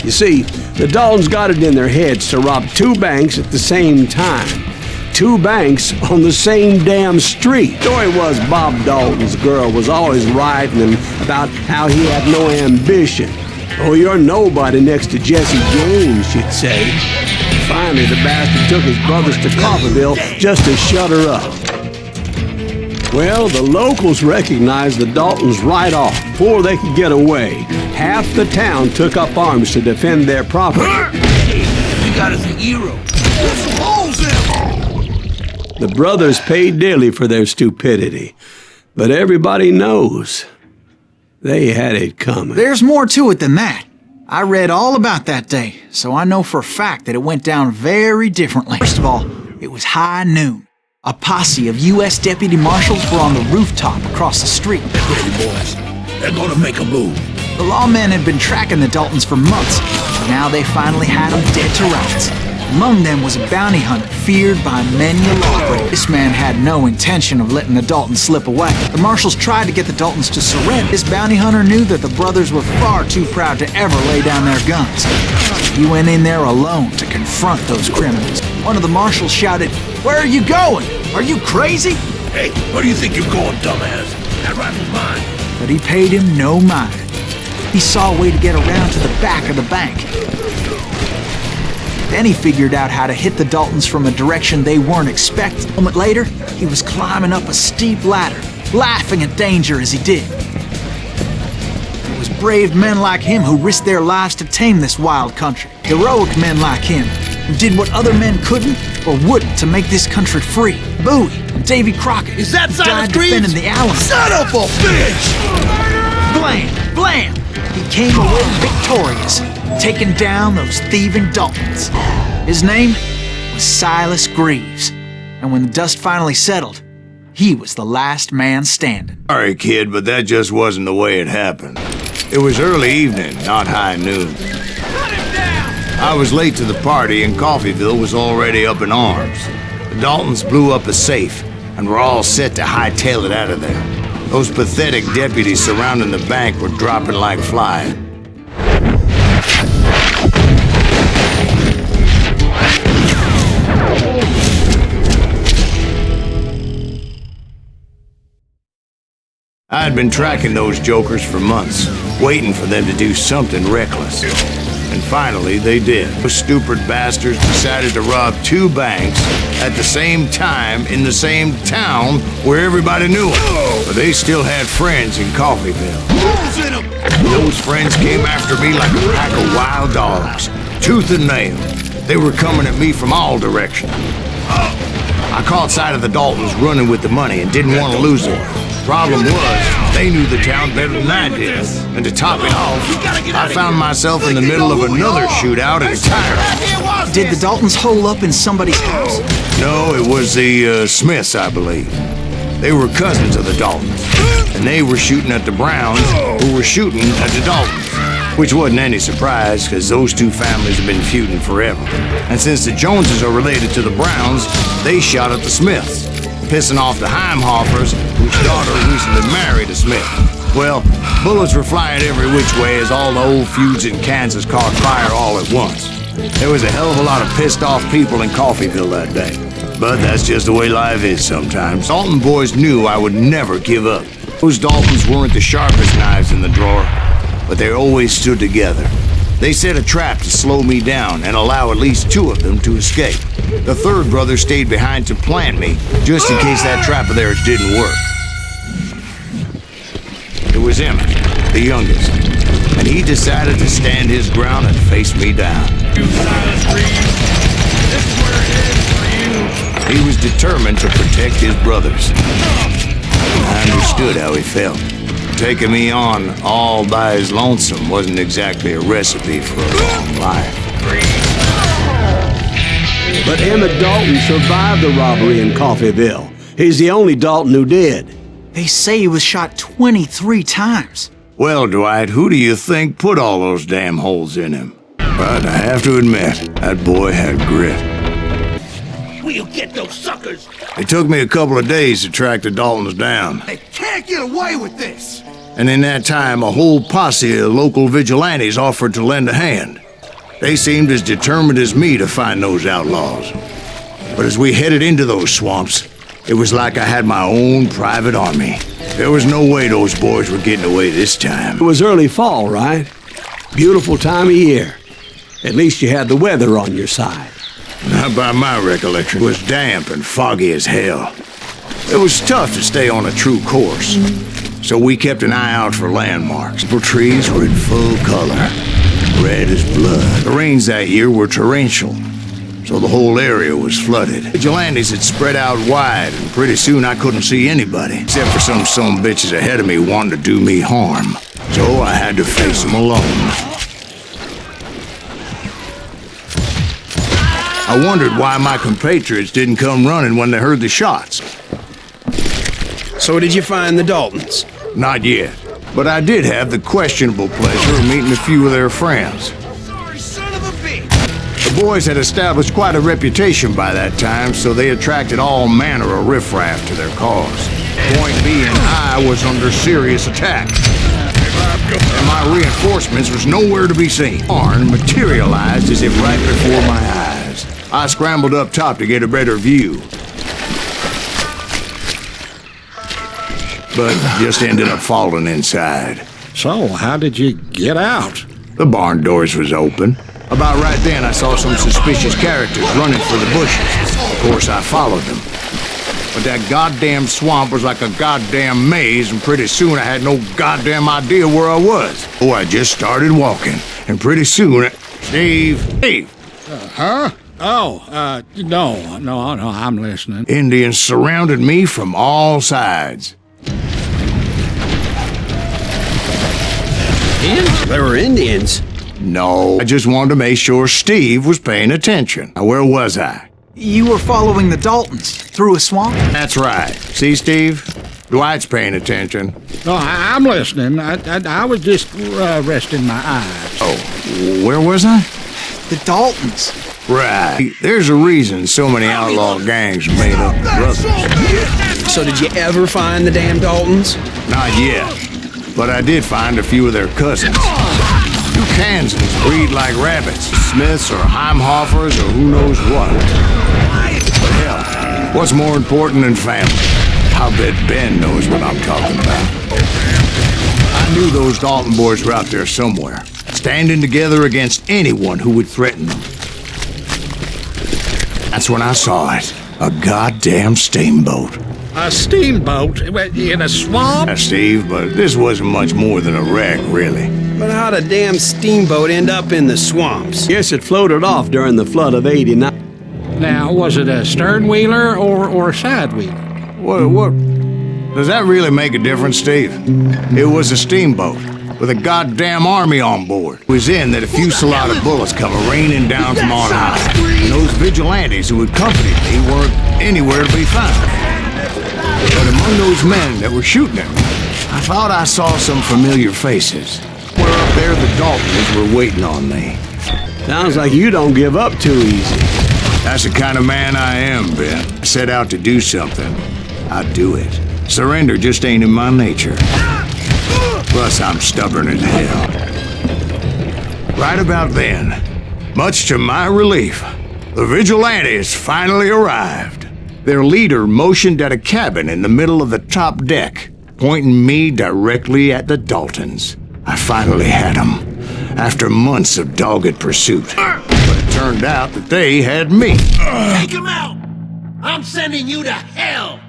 You see, the Daltons got it in their heads to rob 2 banks at the same time. 2 banks on the same damn street. Story was Bob Dalton's girl was always writing him about how he had no ambition. Oh, you're nobody next to Jesse James, she'd say. Finally, the bastard took his brothers to Coffeeville just to shut her up. Well, the locals recognized the Daltons right off before they could get away. Half the town took up arms to defend their property. You got us a hero. Put some holes in him. The brothers paid dearly for their stupidity, but everybody knows they had it coming. There's more to it than that. I read all about that day, so I know for a fact that it went down very differently. First of all, it was high noon. A posse of U.S. deputy marshals were on the rooftop across the street. Get ready, boys. They're gonna make a move. The lawmen had been tracking the Daltons for months, and now they finally had them dead to rights. Among them was a bounty hunter feared by many a lawbreaker. This man had no intention of letting the Daltons slip away. The marshals tried to get the Daltons to surrender. This bounty hunter knew that the brothers were far too proud to ever lay down their guns. He went in there alone to confront those criminals. One of the marshals shouted, "Where are you going? Are you crazy?" Hey, where do you think you're going, dumbass? That rifle's mine. But he paid him no mind. He saw a way to get around to the back of the bank. Then he figured out how to hit the Daltons from a direction they weren't expecting. A moment later, he was climbing up a steep ladder, laughing at danger as he did. It was brave men like him who risked their lives to tame this wild country. Heroic men like him who did what other men couldn't or wouldn't to make this country free. Bowie and Davy Crockett. Is that who Silas died Greaves? defending the Alamo. Son of a bitch! Blam! Blam! He came away victorious, taking down those thieving Daltons. His name was Silas Greaves, and when the dust finally settled, he was the last man standing. Sorry, kid, but that just wasn't the way it happened. It was early evening, not high noon. I was late to the party, and Coffeeville was already up in arms. The Daltons blew up a safe, and were all set to hightail it out of there. Those pathetic deputies surrounding the bank were dropping like flies. I had been tracking those jokers for months, waiting for them to do something reckless. And finally, they did. Those stupid bastards decided to rob 2 banks at the same time in the same town where everybody knew them. But they still had friends in Coffeeville. Those friends came after me like a pack of wild dogs, tooth and nail. They were coming at me from all directions. I caught sight of the Daltons running with the money and didn't want to lose it. Problem was, they knew the town better than I did. And to top it off, I found myself in the middle of another shootout entirely. Did the Daltons hole up in somebody's house? No, it was the Smiths, I believe. They were cousins of the Daltons, and they were shooting at the Browns, who were shooting at the Daltons. Which wasn't any surprise, because those two families have been feuding forever. And since the Joneses are related to the Browns, they shot at the Smiths, pissing off the Heimhoffers, whose daughter recently married a Smith. Well, bullets were flying every which way as all the old feuds in Kansas caught fire all at once. There was a hell of a lot of pissed off people in Coffeyville that day. But that's just the way life is sometimes. Dalton boys knew I would never give up. Those Daltons weren't the sharpest knives in the drawer, but they always stood together. They set a trap to slow me down and allow at least two of them to escape. The third brother stayed behind to plant me, just in case that trap of theirs didn't work. It was Emmett, the youngest, and he decided to stand his ground and face me down. You Silas Greaves, this is where it is for you. He was determined to protect his brothers. I understood how he felt. Taking me on all by his lonesome wasn't exactly a recipe for a long life. But Emmett Dalton survived the robbery in Coffeyville. He's the only Dalton who did. They say he was shot 23 times. Well, Dwight, who do you think put all those damn holes in him? But I have to admit, that boy had grit. We'll get those suckers. It took me a couple of days to track the Daltons down. They can't get away with this. And in that time, a whole posse of local vigilantes offered to lend a hand. They seemed as determined as me to find those outlaws. But as we headed into those swamps, it was like I had my own private army. There was no way those boys were getting away this time. It was early fall, right? Beautiful time of year. At least you had the weather on your side. Not by my recollection. It was damp and foggy as hell. It was tough to stay on a true course. So we kept an eye out for landmarks. The trees were in full color, red as blood. The rains that year were torrential, so the whole area was flooded. Vigilantes had spread out wide, and pretty soon I couldn't see anybody, except for some bitches ahead of me wanting to do me harm. So I had to face them alone. I wondered why my compatriots didn't come running when they heard the shots. So did you find the Daltons? Not yet, but I did have the questionable pleasure of meeting a few of their friends. Sorry, son of a bitch. The boys had established quite a reputation by that time, so they attracted all manner of riffraff to their cause. Point being, I was under serious attack, and my reinforcements was nowhere to be seen. Arn materialized as if right before my eyes. I scrambled up top to get a better view, but just ended up falling inside. So, how did you get out? The barn doors was open. About right then, I saw some suspicious characters running for the bushes. Of course, I followed them. But that goddamn swamp was like a goddamn maze, and pretty soon I had no goddamn idea where I was. Oh, I just started walking, and pretty soon... Steve! Huh? Oh, no, I'm listening. Indians surrounded me from all sides. There were Indians. No, I just wanted to make sure Steve was paying attention. Now, where was I? You were following the Daltons through a swamp? That's right. See, Steve? Dwight's paying attention. No, I'm listening. I was just resting my eyes. Oh, where was I? The Daltons. Right. There's a reason so many outlaw gangs are made up of brothers. So did you ever find the damn Daltons? Not yet, but I did find a few of their cousins. You Kansans breed like rabbits, Smiths or Heimhoffers or who knows what. But hell, what's more important than family? I'll bet Ben knows what I'm talking about. I knew those Dalton boys were out there somewhere, standing together against anyone who would threaten them. That's when I saw it. A goddamn steamboat. A steamboat in a swamp? Steve, but this wasn't much more than a wreck, really. But how'd a damn steamboat end up in the swamps? Yes, it floated off during the flood of '89. Now, was it a stern wheeler or a side wheeler? What? Does that really make a difference, Steve? It was a steamboat with a goddamn army on board. It was in that a fusillade of bullets come raining down from on high. vigilantes who accompanied me weren't anywhere to be found. But among those men that were shooting at me, I thought I saw some familiar faces. Where up there the Daltons were waiting on me. Sounds like you don't give up too easy. That's the kind of man I am, Ben. I set out to do something, I'd do it. Surrender just ain't in my nature. Plus, I'm stubborn as hell. Right about then, much to my relief, the vigilantes finally arrived. Their leader motioned at a cabin in the middle of the top deck, pointing me directly at the Daltons. I finally had them, after months of dogged pursuit. But it turned out that they had me. Take him out! I'm sending you to hell!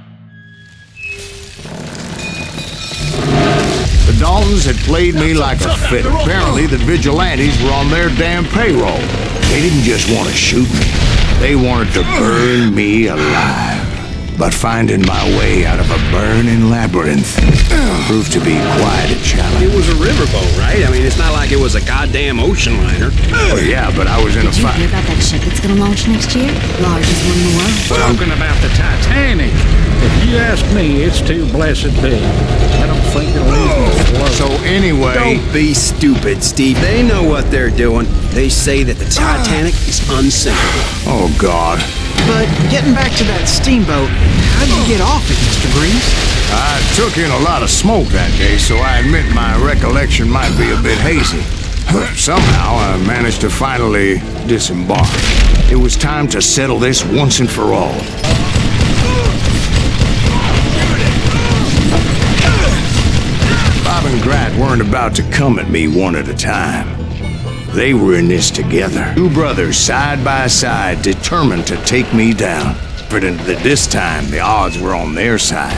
The Daltons had played me like a fiddle. Apparently, the vigilantes were on their damn payroll. They didn't just want to shoot me. They wanted to burn me alive. But finding my way out of a burning labyrinth proved to be quite a challenge. It was a riverboat, right? I mean, it's not like it was a goddamn ocean liner. Well, yeah, but I was in a Did you fight. hear about that ship that's gonna launch next year? Largest one in the world. Talking about the Titanic. If you ask me, it's too blessed big. I don't think it'll even float. So anyway... Don't be stupid, Steve. They know what they're doing. They say that the Titanic is unsinkable. Oh, God. But getting back to that steamboat, how'd you get off it, Mr. Greaves? I took in a lot of smoke that day, so I admit my recollection might be a bit hazy. But somehow I managed to finally disembark. It was time to settle this once and for all. Bob and Grat weren't about to come at me one at a time. They were in this together. Two brothers side by side, determined to take me down. But this time, the odds were on their side.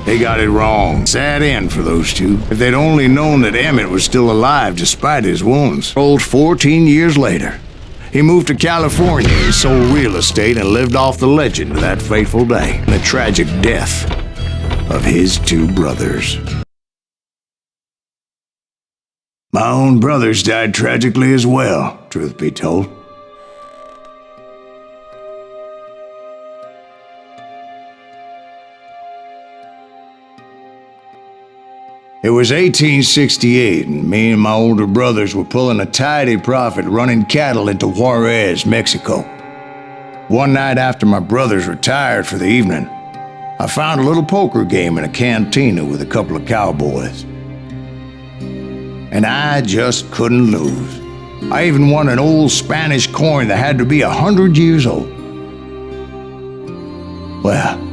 They got it wrong. Sad end for those two. If they'd only known that Emmett was still alive despite his wounds. Old 14 years later. He moved to California and sold real estate and lived off the legend of that fateful day. And the tragic death of his two brothers. My own brothers died tragically as well, truth be told. It was 1868, and me and my older brothers were pulling a tidy profit running cattle into Juarez, Mexico. One night after my brothers retired for the evening, I found a little poker game in a cantina with a couple of cowboys. And I just couldn't lose. I even won an old Spanish coin that had to be 100 years old. Well,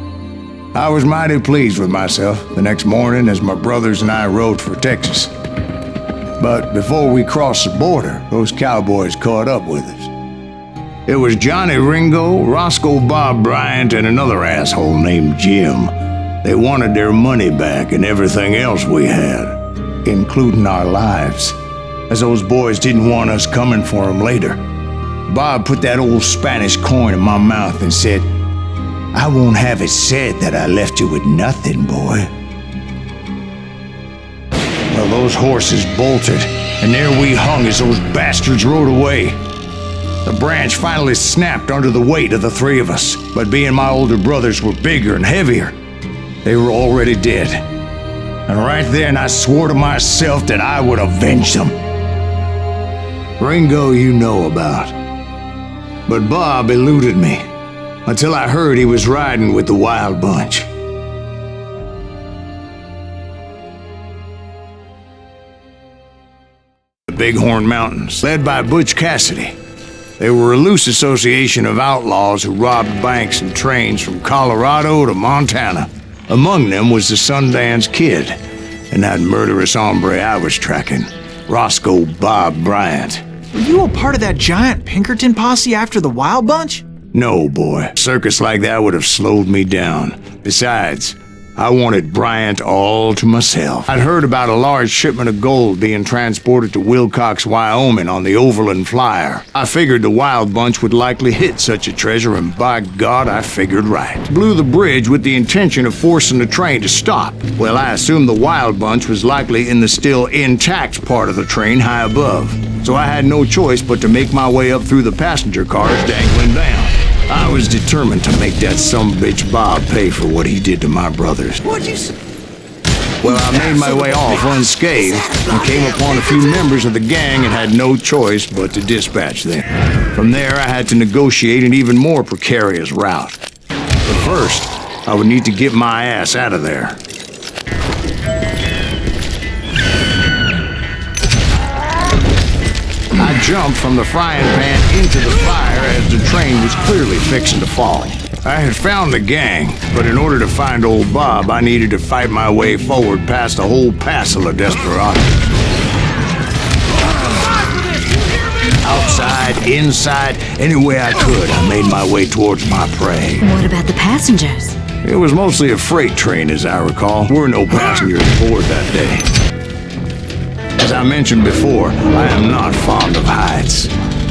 I was mighty pleased with myself the next morning as my brothers and I rode for Texas. But before we crossed the border, those cowboys caught up with us. It was Johnny Ringo, Roscoe Bob Bryant, and another asshole named Jim. They wanted their money back and everything else we had, including our lives, as those boys didn't want us coming for them later. Bob put that old Spanish coin in my mouth and said, "I won't have it said that I left you with nothing, boy." Well, those horses bolted, and there we hung as those bastards rode away. The branch finally snapped under the weight of the three of us, but being my older brothers were bigger and heavier, they were already dead. And right then I swore to myself that I would avenge them. Ringo you know about. But Bob eluded me, until I heard he was riding with the Wild Bunch. The Bighorn Mountains, led by Butch Cassidy. They were a loose association of outlaws who robbed banks and trains from Colorado to Montana. Among them was the Sundance Kid, and that murderous hombre I was tracking, Roscoe Bob Bryant. Were you a part of that giant Pinkerton posse after the Wild Bunch? No, boy. A circus like that would have slowed me down. Besides, I wanted Bryant all to myself. I'd heard about a large shipment of gold being transported to Wilcox, Wyoming on the Overland Flyer. I figured the Wild Bunch would likely hit such a treasure, and by God, I figured right. Blew the bridge with the intention of forcing the train to stop. Well, I assumed the Wild Bunch was likely in the still intact part of the train high above. So I had no choice but to make my way up through the passenger cars dangling down. I was determined to make that sumbitch Bob pay for what he did to my brothers. What'd you say? Well, I made my way off unscathed and came upon a few members of the gang and had no choice but to dispatch them. From there, I had to negotiate an even more precarious route. But first, I would need to get my ass out of there. I jumped from the frying pan into the fire as the train was clearly fixing to fall. I had found the gang, but in order to find old Bob, I needed to fight my way forward past a whole passel of desperados. Outside, inside, any way I could, I made my way towards my prey. What about the passengers? It was mostly a freight train, as I recall. There were no passengers aboard that day. As I mentioned before, I am not fond of heights,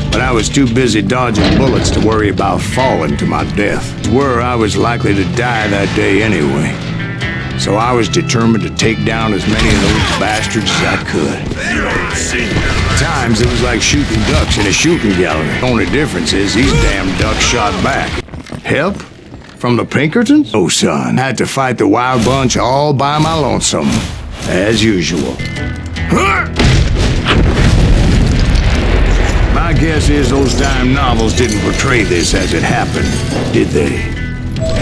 but I was too busy dodging bullets to worry about falling to my death. Where I was likely to die that day anyway. So I was determined to take down as many of those bastards as I could. At times, it was like shooting ducks in a shooting gallery. The only difference is these damn ducks shot back. Help? From the Pinkertons? Oh, son, I had to fight the Wild Bunch all by my lonesome, as usual. My guess is those dime novels didn't portray this as it happened, did they?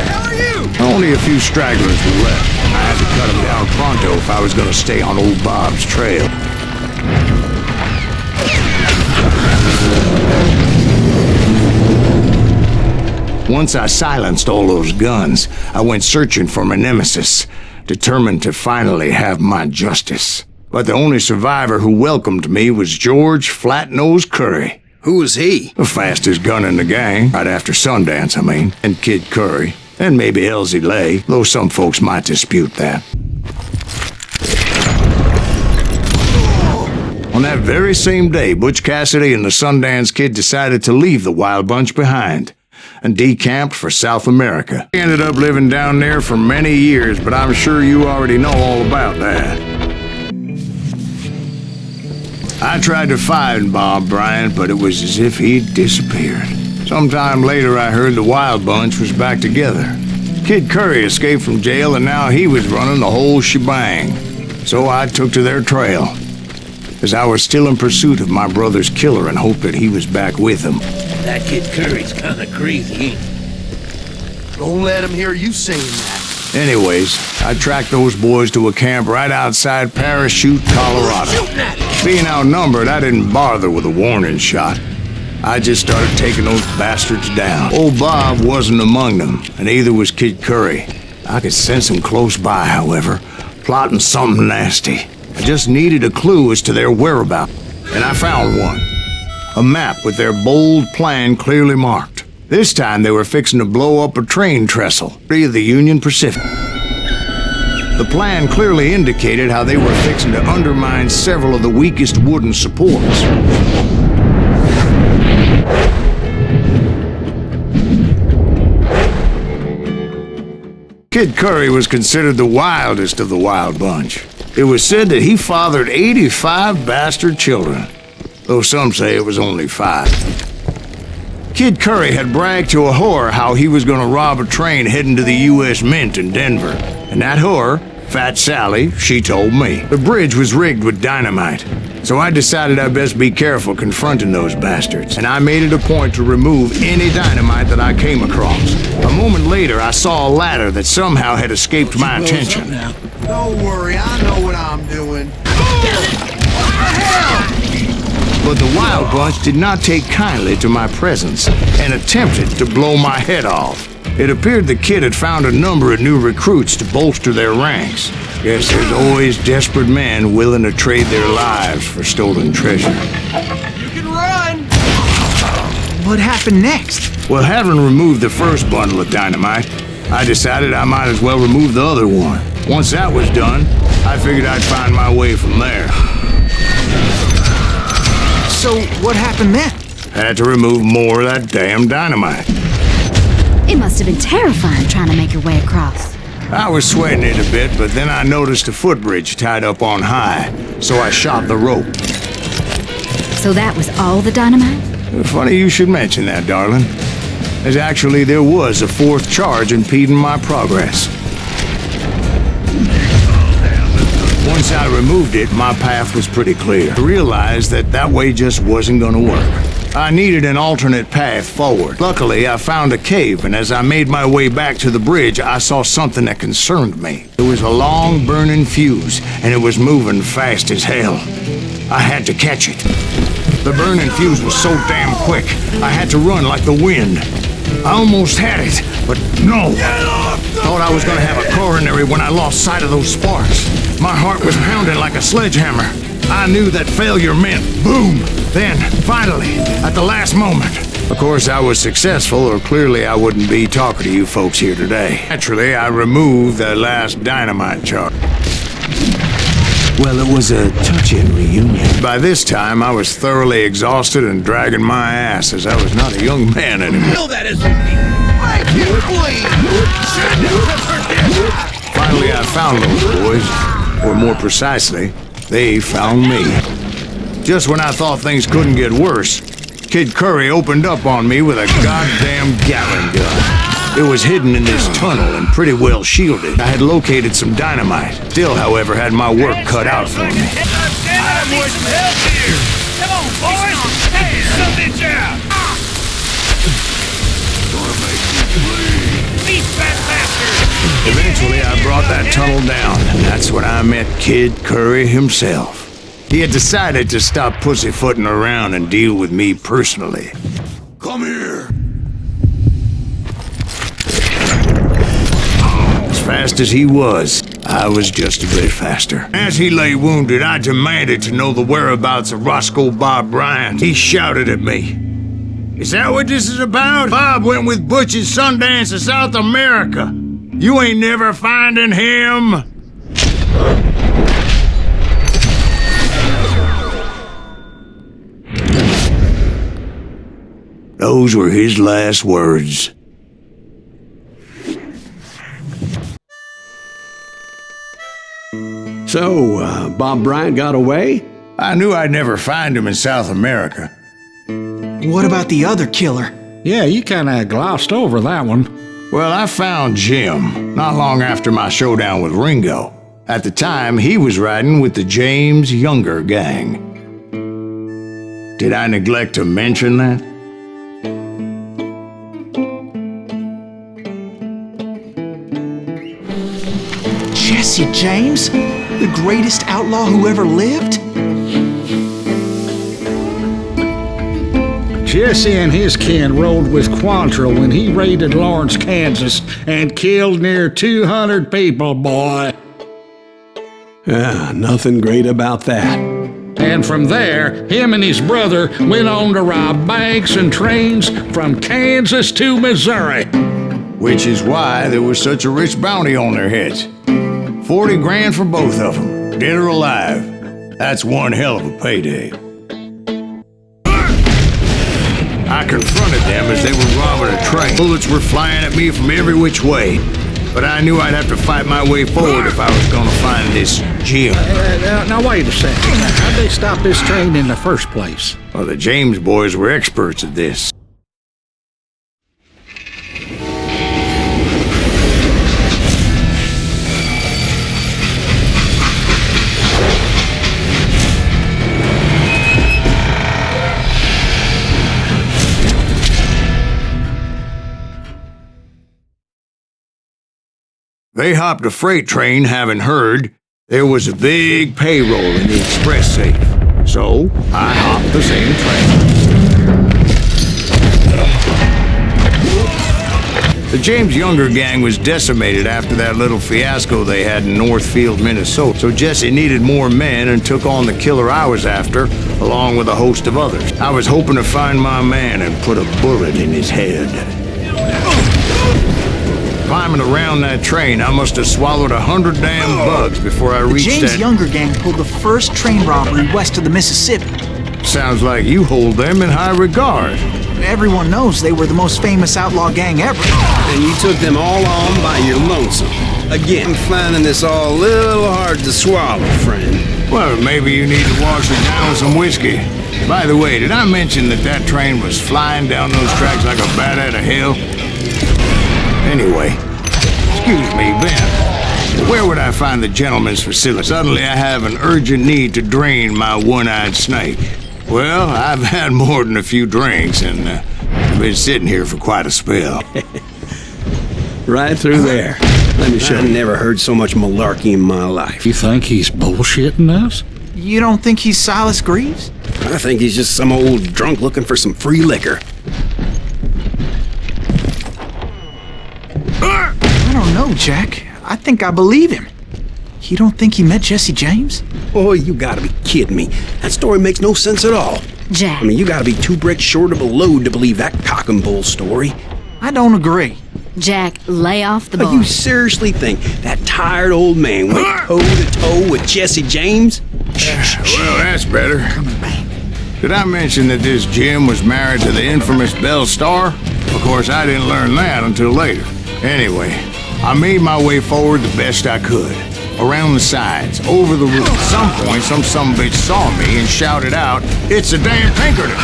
How are you? Only a few stragglers were left. I had to cut them down pronto if I was going to stay on old Bob's trail. Once I silenced all those guns, I went searching for my nemesis, determined to finally have my justice. But the only survivor who welcomed me was George Flat-Nosed Curry. Who was he? The fastest gun in the gang, right after Sundance, I mean, and Kid Curry, and maybe Elsie Lay, though some folks might dispute that. On that very same day, Butch Cassidy and the Sundance Kid decided to leave the Wild Bunch behind and decamped for South America. He ended up living down there for many years, but I'm sure you already know all about that. I tried to find Bob Bryant, but it was as if he'd disappeared. Sometime later, I heard the Wild Bunch was back together. Kid Curry escaped from jail, and now he was running the whole shebang. So I took to their trail, as I was still in pursuit of my brother's killer and hoped that he was back with him. That Kid Curry's kind of crazy, ain't he? Don't let him hear you saying that. Anyways, I tracked those boys to a camp right outside Parachute, Colorado. Being outnumbered, I didn't bother with a warning shot. I just started taking those bastards down. Old Bob wasn't among them, and neither was Kid Curry. I could sense him close by, however, plotting something nasty. I just needed a clue as to their whereabouts, and I found one. A map with their bold plan clearly marked. This time they were fixing to blow up a train trestle, free of the Union Pacific. The plan clearly indicated how they were fixing to undermine several of the weakest wooden supports. Kid Curry was considered the wildest of the Wild Bunch. It was said that he fathered 85 bastard children, though some say it was only 5. Kid Curry had bragged to a whore how he was going to rob a train heading to the U.S. Mint in Denver. And that whore, Fat Sally, she told me the bridge was rigged with dynamite. So I decided I'd best be careful confronting those bastards. And I made it a point to remove any dynamite that I came across. A moment later, I saw a ladder that somehow had escaped my attention. Don't worry, I know what I'm doing. What the hell? But the Wild Bunch did not take kindly to my presence and attempted to blow my head off. It appeared the kid had found a number of new recruits to bolster their ranks. Guess there's always desperate men willing to trade their lives for stolen treasure. You can run! What happened next? Well, having removed the first bundle of dynamite, I decided I might as well remove the other one. Once that was done, I figured I'd find my way from there. So, what happened then? Had to remove more of that damn dynamite. It must have been terrifying trying to make your way across. I was sweating it a bit, but then I noticed a footbridge tied up on high, so I shot the rope. So that was all the dynamite? Funny you should mention that, darling. As actually, there was a fourth charge impeding my progress. Once I removed it, my path was pretty clear. I realized that way just wasn't gonna work. I needed an alternate path forward. Luckily, I found a cave, and as I made my way back to the bridge, I saw something that concerned me. It was a long, burning fuse, and it was moving fast as hell. I had to catch it. The burning fuse was so damn quick, I had to run like the wind. I almost had it, but no. Thought I was gonna have a coronary when I lost sight of those sparks. My heart was pounding like a sledgehammer. I knew that failure meant boom. Then, finally, at the last moment. Of course, I was successful, or clearly I wouldn't be talking to you folks here today. Naturally, I removed that last dynamite charge. Well, it was a touching reunion. By this time, I was thoroughly exhausted and dragging my ass, as I was not a young man anymore. No, that isn't me. Make it bleed. Finally, I found those boys, or more precisely, they found me. Just when I thought things couldn't get worse, Kid Curry opened up on me with a goddamn Gatling gun. It was hidden in this tunnel and pretty well shielded. I had located some dynamite. Still, however, had my work cut out for me. I need some help here. Come on, boys. Hey, some bitch out. Gonna make you bleed. These fat bastards. Eventually, I brought that tunnel down, and that's when I met Kid Curry himself. He had decided to stop pussyfooting around and deal with me personally. Come here. As fast as he was, I was just a bit faster. As he lay wounded, I demanded to know the whereabouts of Roscoe Bob Bryant. He shouted at me. Is that what this is about? Bob went with Butch's Sundance to South America. You ain't never finding him. Those were his last words. So, Bob Bryant got away? I knew I'd never find him in South America. What about the other killer? Yeah, you kinda glossed over that one. Well, I found Jim not long after my showdown with Ringo. At the time, he was riding with the James Younger gang. Did I neglect to mention that? Jesse James? The greatest outlaw who ever lived? Jesse and his kin rode with Quantrill when he raided Lawrence, Kansas, and killed near 200 people, boy. Nothing great about that. And from there, him and his brother went on to rob banks and trains from Kansas to Missouri. Which is why there was such a rich bounty on their heads. 40 grand for both of them, dead or alive. That's one hell of a payday. I confronted them as they were robbing a train. Bullets were flying at me from every which way. But I knew I'd have to fight my way forward if I was gonna find this Jim. Now wait a second. How'd they stop this train in the first place? Well, the James boys were experts at this. They hopped a freight train, having heard there was a big payroll in the express safe. So, I hopped the same train. The James Younger gang was decimated after that little fiasco they had in Northfield, Minnesota. So Jesse needed more men and took on the killer I was after, along with a host of others. I was hoping to find my man and put a bullet in his head. Climbing around that train, I must have swallowed 100 damn bugs before I The reached James that... Younger gang pulled the first train robbery west of the Mississippi. Sounds like you hold them in high regard. Everyone knows they were the most famous outlaw gang ever. And you took them all on by your lonesome. Again, I'm finding this all a little hard to swallow, friend. Well, maybe you need to wash it down with some whiskey. By the way, did I mention that train was flying down those tracks like a bat out of hell? Anyway, excuse me, Ben. Where would I find the gentleman's facility? Suddenly I have an urgent need to drain my one-eyed snake. Well, I've had more than a few drinks, and I've been sitting here for quite a spell. Right through there. Let me show you. I've never heard so much malarkey in my life. You think he's bullshitting us? You don't think he's Silas Greaves? I think he's just some old drunk looking for some free liquor. I don't know, Jack. I think I believe him. You don't think he met Jesse James? Oh, you gotta be kidding me. That story makes no sense at all. Jack. I mean, you gotta be 2 bricks short of a load to believe that cock and bull story. I don't agree. Jack, lay off the Oh, bar. you seriously think that tired old man went toe-to-toe with Jesse James? Well, that's better. Did I mention that this Jim was married to the infamous Belle Starr? Of course, I didn't learn that until later. Anyway, I made my way forward the best I could. Around the sides, over the roof. At some point, some sumbitch saw me and shouted out, "It's a damn Pinkerton!"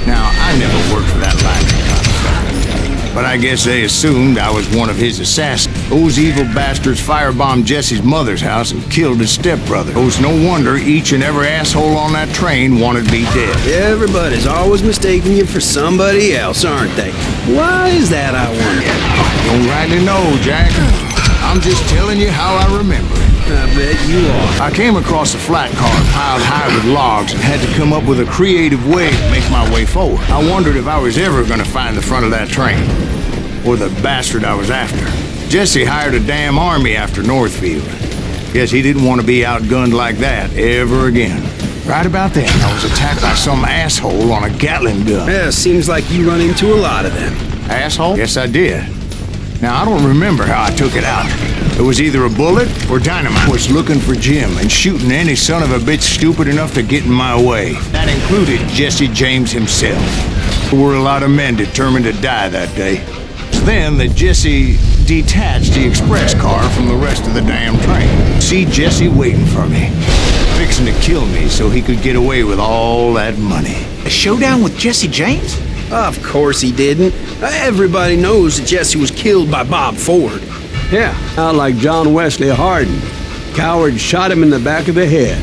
Now, I never worked for that line of cops, but I guess they assumed I was one of his assassins. Those evil bastards firebombed Jesse's mother's house and killed his stepbrother. It was no wonder each and every asshole on that train wanted me dead. Everybody's always mistaking you for somebody else, aren't they? Why is that, I wonder? Don't rightly know, Jack. I'm just telling you how I remember it. I bet you are. I came across a flat car piled high with logs and had to come up with a creative way to make my way forward. I wondered if I was ever going to find the front of that train, or the bastard I was after. Jesse hired a damn army after Northfield. Guess he didn't want to be outgunned like that ever again. Right about then, I was attacked by some asshole on a Gatling gun. Yeah, seems like you run into a lot of them. Asshole? Yes, I did. Now, I don't remember how I took it out. It was either a bullet or dynamite. I was looking for Jim and shooting any son of a bitch stupid enough to get in my way. That included Jesse James himself. There were a lot of men determined to die that day. It was then that Jesse detached the express car from the rest of the damn train. See Jesse waiting for me, fixing to kill me so he could get away with all that money. A showdown with Jesse James? Of course he didn't. Everybody knows that Jesse was killed by Bob Ford. Yeah, not like John Wesley Hardin. Coward shot him in the back of the head.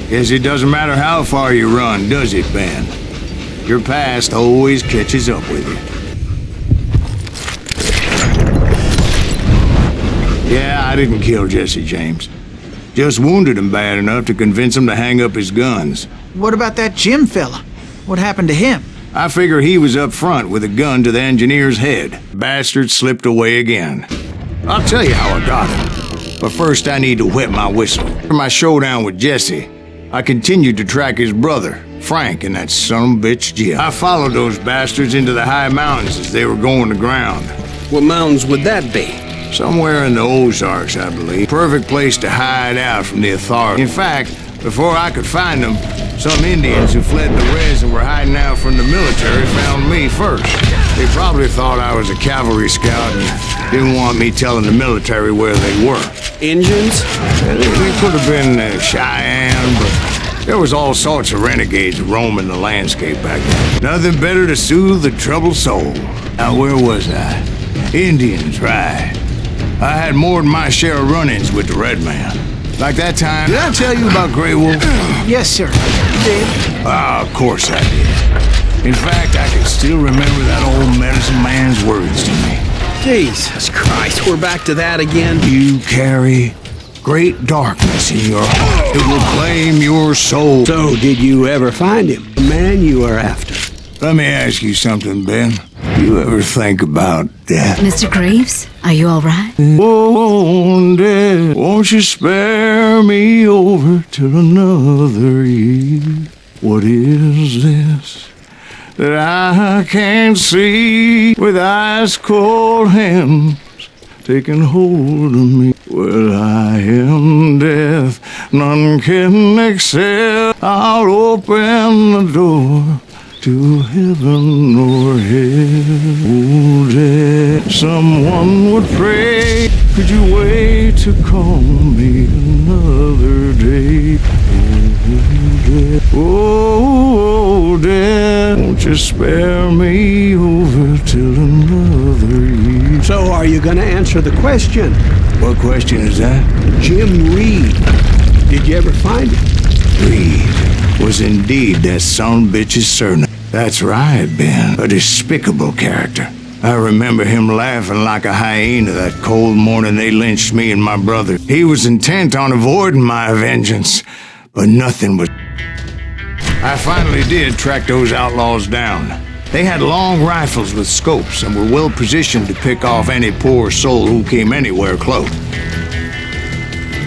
Guess it doesn't matter how far you run, does it, Ben? Your past always catches up with you. Yeah, I didn't kill Jesse James. Just wounded him bad enough to convince him to hang up his guns. What about that Jim fella? What happened to him? I figure he was up front with a gun to the engineer's head. Bastard slipped away again. I'll tell you how I got him. But first I need to wet my whistle. For my showdown with Jesse, I continued to track his brother, Frank, and that sumbitch Jim. I followed those bastards into the high mountains as they were going to ground. What mountains would that be? Somewhere in the Ozarks, I believe. Perfect place to hide out from the authorities. In fact, before I could find them, some Indians who fled the res and were hiding out from the military found me first. They probably thought I was a cavalry scout and didn't want me telling the military where they were. Engines? They could have been Cheyenne, but there was all sorts of renegades roaming the landscape back then. Nothing better to soothe the troubled soul. Now, where was I? Indians, right. I had more than my share of run-ins with the Red Man. Like that time, did I tell you about Grey Wolf? Yes, sir. You did. Of course I did. In fact, I can still remember that old medicine man's words to me. Jesus Christ, we're back to that again? You carry great darkness in your heart. It will claim your soul. So, did you ever find him? The man you were after? Let me ask you something, Ben. You ever think about death? Mr. Greaves, are you all right? Oh, death, won't you spare me over till another year? What is this that I can't see, with ice cold hands taking hold of me. Well, I am death, none can excel. I'll open the door to heaven or hell. Oh, death, someone would pray, could you wait to call me another day? Oh, death, won't you spare me over till another year? So are you gonna answer the question? What question is that? Jim Reed. Did you ever find him? Reed was indeed that son-bitch's surname. That's right, Ben. A despicable character. I remember him laughing like a hyena that cold morning they lynched me and my brother. He was intent on avoiding my vengeance, but nothing was... I finally did track those outlaws down. They had long rifles with scopes and were well positioned to pick off any poor soul who came anywhere close.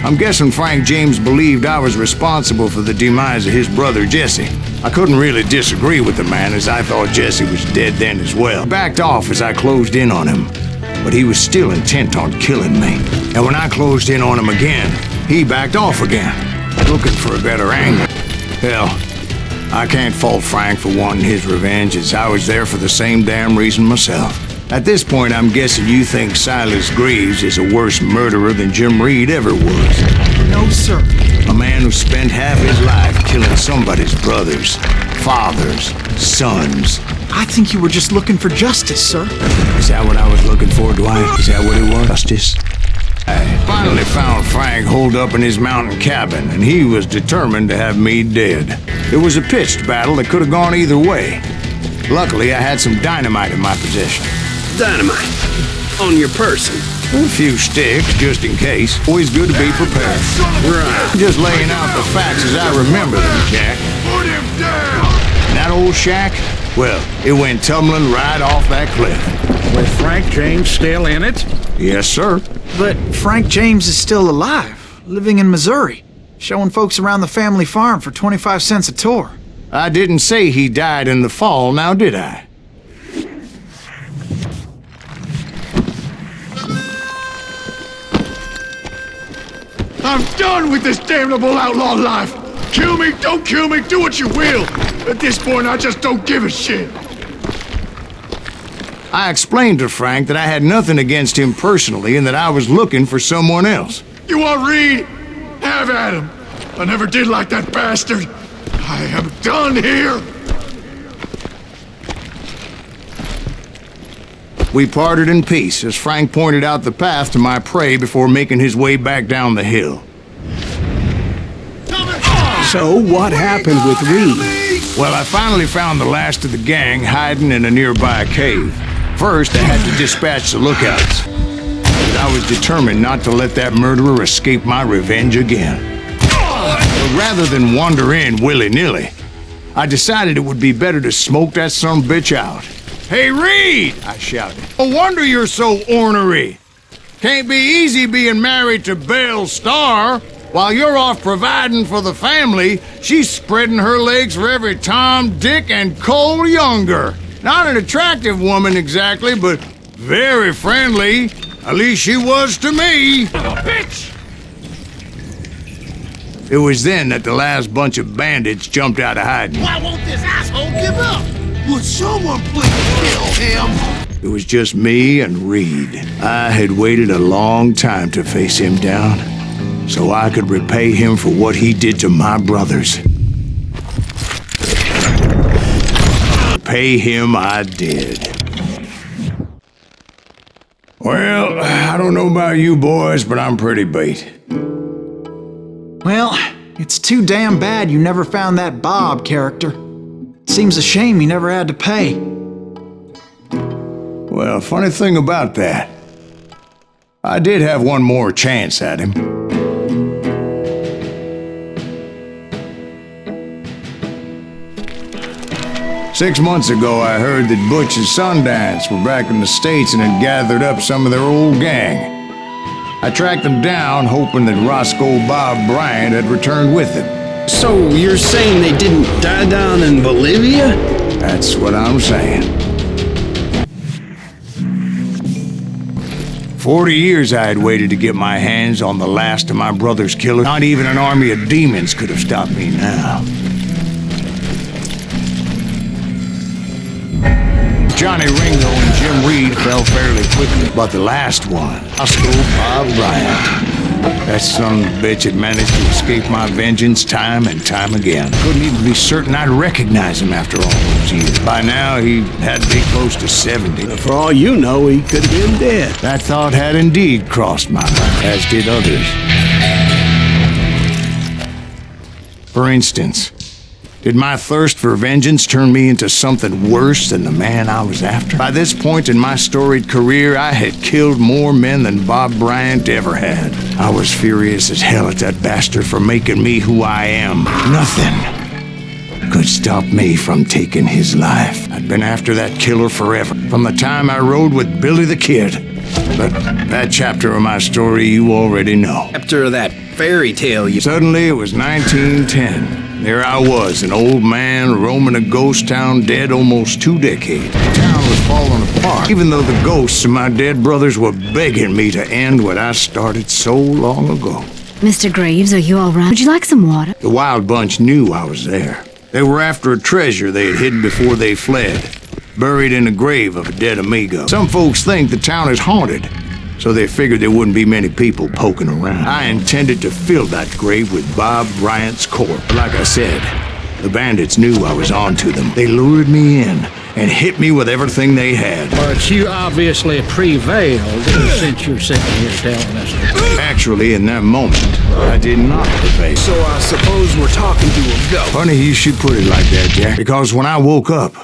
I'm guessing Frank James believed I was responsible for the demise of his brother Jesse. I couldn't really disagree with the man, as I thought Jesse was dead then as well. I backed off as I closed in on him, but he was still intent on killing me. And when I closed in on him again, he backed off again, looking for a better angle. Hell, I can't fault Frank for wanting his revenge, as I was there for the same damn reason myself. At this point, I'm guessing you think Silas Greaves is a worse murderer than Jim Reed ever was. No, sir. A man who spent half his life killing somebody's brothers, fathers, sons. I think you were just looking for justice, sir. Is that what I was looking for, Dwight? Is that what it was? Justice? I finally found Frank holed up in his mountain cabin, and he was determined to have me dead. It was a pitched battle that could have gone either way. Luckily, I had some dynamite in my possession. Dynamite? On your person? A few sticks, just in case. Always good to be prepared. Right. Just laying out the facts as I remember them, Jack. Put him down! That old shack, well, it went tumbling right off that cliff. With Frank James still in it? Yes, sir. But Frank James is still alive, living in Missouri, showing folks around the family farm for 25 cents a tour. I didn't say he died in the fall, now did I? I'm done with this damnable outlaw life! Kill me, don't kill me, do what you will! At this point, I just don't give a shit! I explained to Frank that I had nothing against him personally and that I was looking for someone else. You want Reed? Have at him! I never did like that bastard! I am done here! We parted in peace as Frank pointed out the path to my prey before making his way back down the hill. So what happened with Reed? Well, I finally found the last of the gang hiding in a nearby cave. First, I had to dispatch the lookouts. But I was determined not to let that murderer escape my revenge again. But rather than wander in willy-nilly, I decided it would be better to smoke that sumbitch out. "Hey, Reed!" I shouted. "No wonder you're so ornery. Can't be easy being married to Belle Starr. While you're off providing for the family, she's spreading her legs for every Tom, Dick, and Cole Younger. Not an attractive woman exactly, but very friendly. At least she was to me." Bitch! It was then that the last bunch of bandits jumped out of hiding. Why won't this asshole give up? Would someone please kill him? It was just me and Reed. I had waited a long time to face him down, so I could repay him for what he did to my brothers. Pay him I did. Well, I don't know about you boys, but I'm pretty beat. Well, it's too damn bad you never found that Bob character. Seems a shame he never had to pay. Well, funny thing about that, I did have one more chance at him. Six months ago, I heard that Butch and Sundance were back in the States and had gathered up some of their old gang. I tracked them down, hoping that Roscoe Bob Bryant had returned with them. So you're saying they didn't die down in Bolivia? That's what I'm saying. 40 years I had waited to get my hands on the last of my brother's killers. Not even an army of demons could have stopped me now. Johnny Ringo and Jim Reed fell fairly quickly, but the last one, Oscar Bob Bryant. That son of a bitch had managed to escape my vengeance time and time again. Couldn't even be certain I'd recognize him after all those years. By now, he had to be close to 70. For all you know, he could have been dead. That thought had indeed crossed my mind, as did others. For instance, did my thirst for vengeance turn me into something worse than the man I was after? By this point in my storied career, I had killed more men than Bob Bryant ever had. I was furious as hell at that bastard for making me who I am. Nothing could stop me from taking his life. I'd been after that killer forever, from the time I rode with Billy the Kid. But that chapter of my story you already know. After that fairy tale you... Suddenly it was 1910. There I was, an old man roaming a ghost town dead almost 2 decades. The town was falling apart, even though the ghosts of my dead brothers were begging me to end what I started so long ago. Mr. Greaves, are you all right? Would you like some water? The Wild Bunch knew I was there. They were after a treasure they had hidden before they fled, buried in the grave of a dead amigo. Some folks think the town is haunted, so they figured there wouldn't be many people poking around. I intended to fill that grave with Bob Bryant's corpse. But like I said, the bandits knew I was on to them. They lured me in and hit me with everything they had. But you obviously prevailed since you're sitting here telling us. Actually, in that moment, I did not prevail. So I suppose we're talking to a ghost. Funny you should put it like that, Jack, because when I woke up,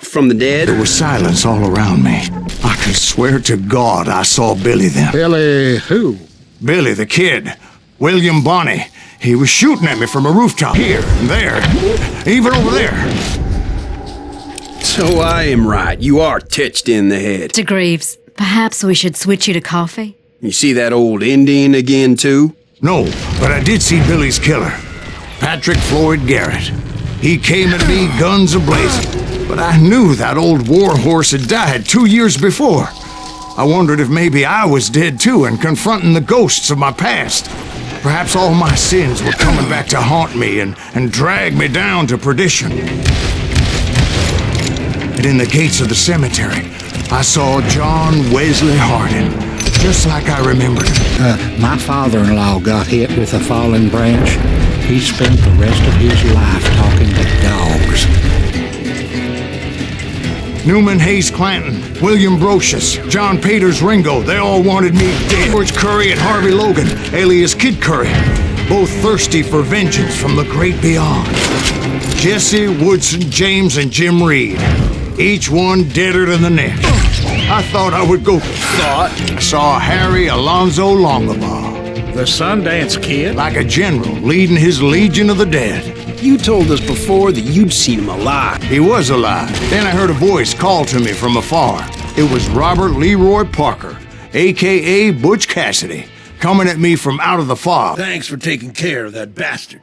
from the dead? there was silence all around me. I could swear to God I saw Billy then. Billy who? Billy the Kid. William Bonney. He was shooting at me from a rooftop. Here and there. Even over there. So I am right. You are titched in the head. Mr. Greaves, perhaps we should switch you to coffee? You see that old Indian again, too? No, but I did see Billy's killer. Patrick Floyd Garrett. He came at me guns a-blazing. But I knew that old war horse had died 2 years before. I wondered if maybe I was dead too and confronting the ghosts of my past. Perhaps all my sins were coming back to haunt me and drag me down to perdition. And in the gates of the cemetery, I saw John Wesley Hardin, just like I remembered him. My father-in-law got hit with a falling branch. He spent the rest of his life talking to dogs. Newman Hayes Clanton, William Brocious, John Peters Ringo, they all wanted me dead. George Curry and Harvey Logan, alias Kid Curry, both thirsty for vengeance from the great beyond. Jesse, Woodson, James, and Jim Reed, each one deader than the next. I thought I would go. I saw Harry Alonzo Longabaugh. The Sundance Kid? Like a general leading his legion of the dead. You told us before that you'd seen him alive. He was alive. Then I heard a voice call to me from afar. It was Robert Leroy Parker, a.k.a. Butch Cassidy, coming at me from out of the fog. Thanks for taking care of that bastard.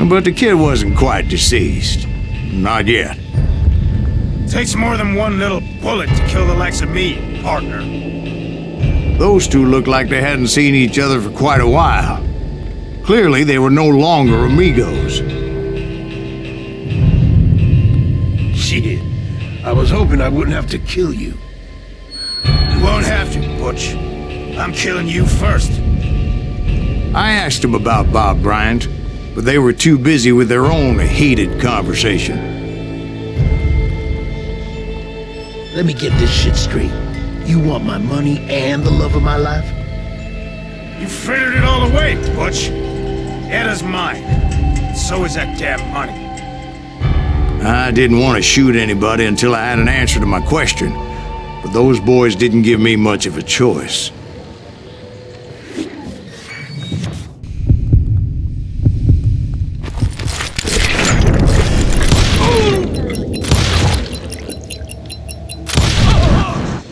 But the kid wasn't quite deceased. Not yet. Takes more than one little bullet to kill the likes of me, partner. Those two looked like they hadn't seen each other for quite a while. Clearly, they were no longer amigos. Shit. I was hoping I wouldn't have to kill you. You won't have to, Butch. I'm killing you first. I asked them about Bob Bryant, but they were too busy with their own heated conversation. Let me get this shit straight. You want my money and the love of my life? You frittered it all away, Butch. Etta's mine. So is that damn money. I didn't want to shoot anybody until I had an answer to my question, but those boys didn't give me much of a choice.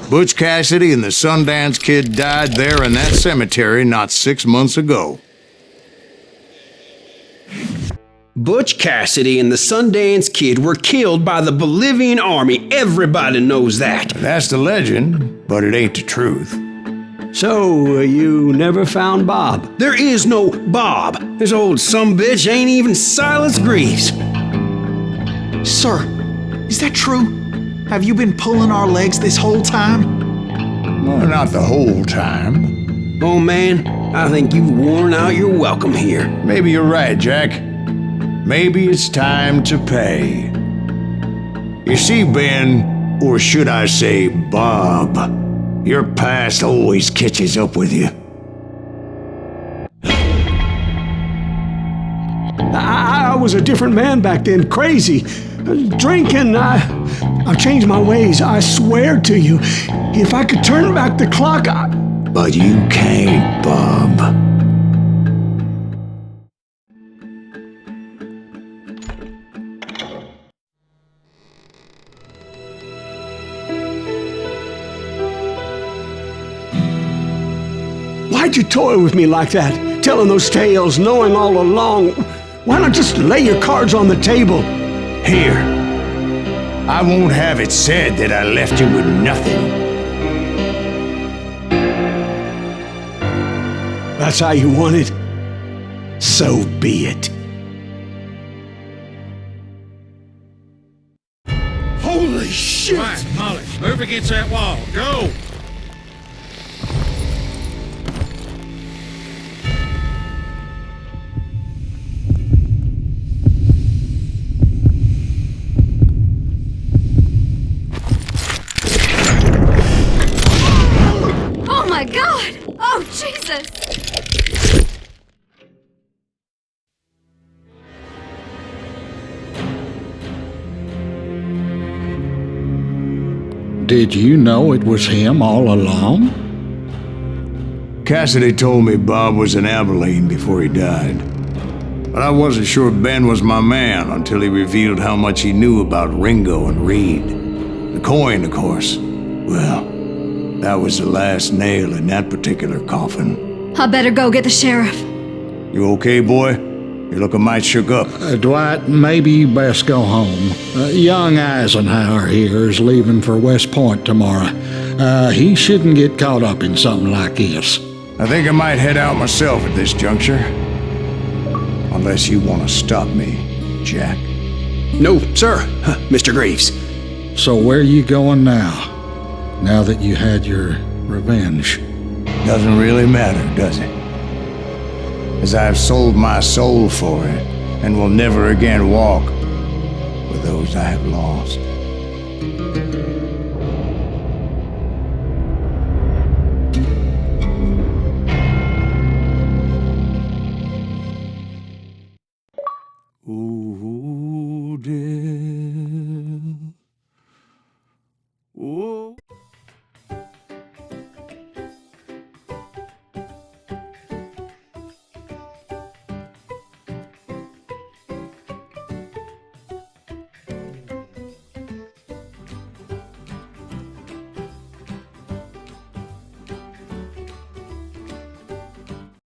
Butch Cassidy and the Sundance Kid died there in that cemetery not 6 months ago. Butch Cassidy and the Sundance Kid were killed by the Bolivian army. Everybody knows that. That's the legend, but it ain't the truth. So, you never found Bob? There is no Bob. This old sumbitch ain't even Silas Greaves. Sir, is that true? Have you been pulling our legs this whole time? Well, not the whole time. Oh man, I think you've worn out your welcome here. Maybe you're right, Jack. Maybe it's time to pay. You see, Ben, or should I say Bob, your past always catches up with you. I was a different man back then, crazy. Drinking, I've changed my ways, I swear to you. If I could turn back the clock, But you can't, Bob. Why'd you toy with me like that? Telling those tales, knowing all along. Why not just lay your cards on the table? Here. I won't have it said that I left you with nothing. That's how you want it? So be it. Holy shit! Right, Molly, move against that wall. Go! Oh my God! Oh, Jesus! Did you know it was him all along? Cassidy told me Bob was in Abilene before he died. But I wasn't sure Ben was my man until he revealed how much he knew about Ringo and Reed. The coin, of course. Well, that was the last nail in that particular coffin. I better go get the sheriff. You okay, boy? You're looking mighty shook up. Dwight, maybe you best go home. Young Eisenhower here is leaving for West Point tomorrow. He shouldn't get caught up in something like this. I think I might head out myself at this juncture. Unless you want to stop me, Jack. No, sir, Mr. Greaves. So where you going now? Now that you had your revenge? Doesn't really matter, does it? As I've sold my soul for it, and will never again walk with those I have lost.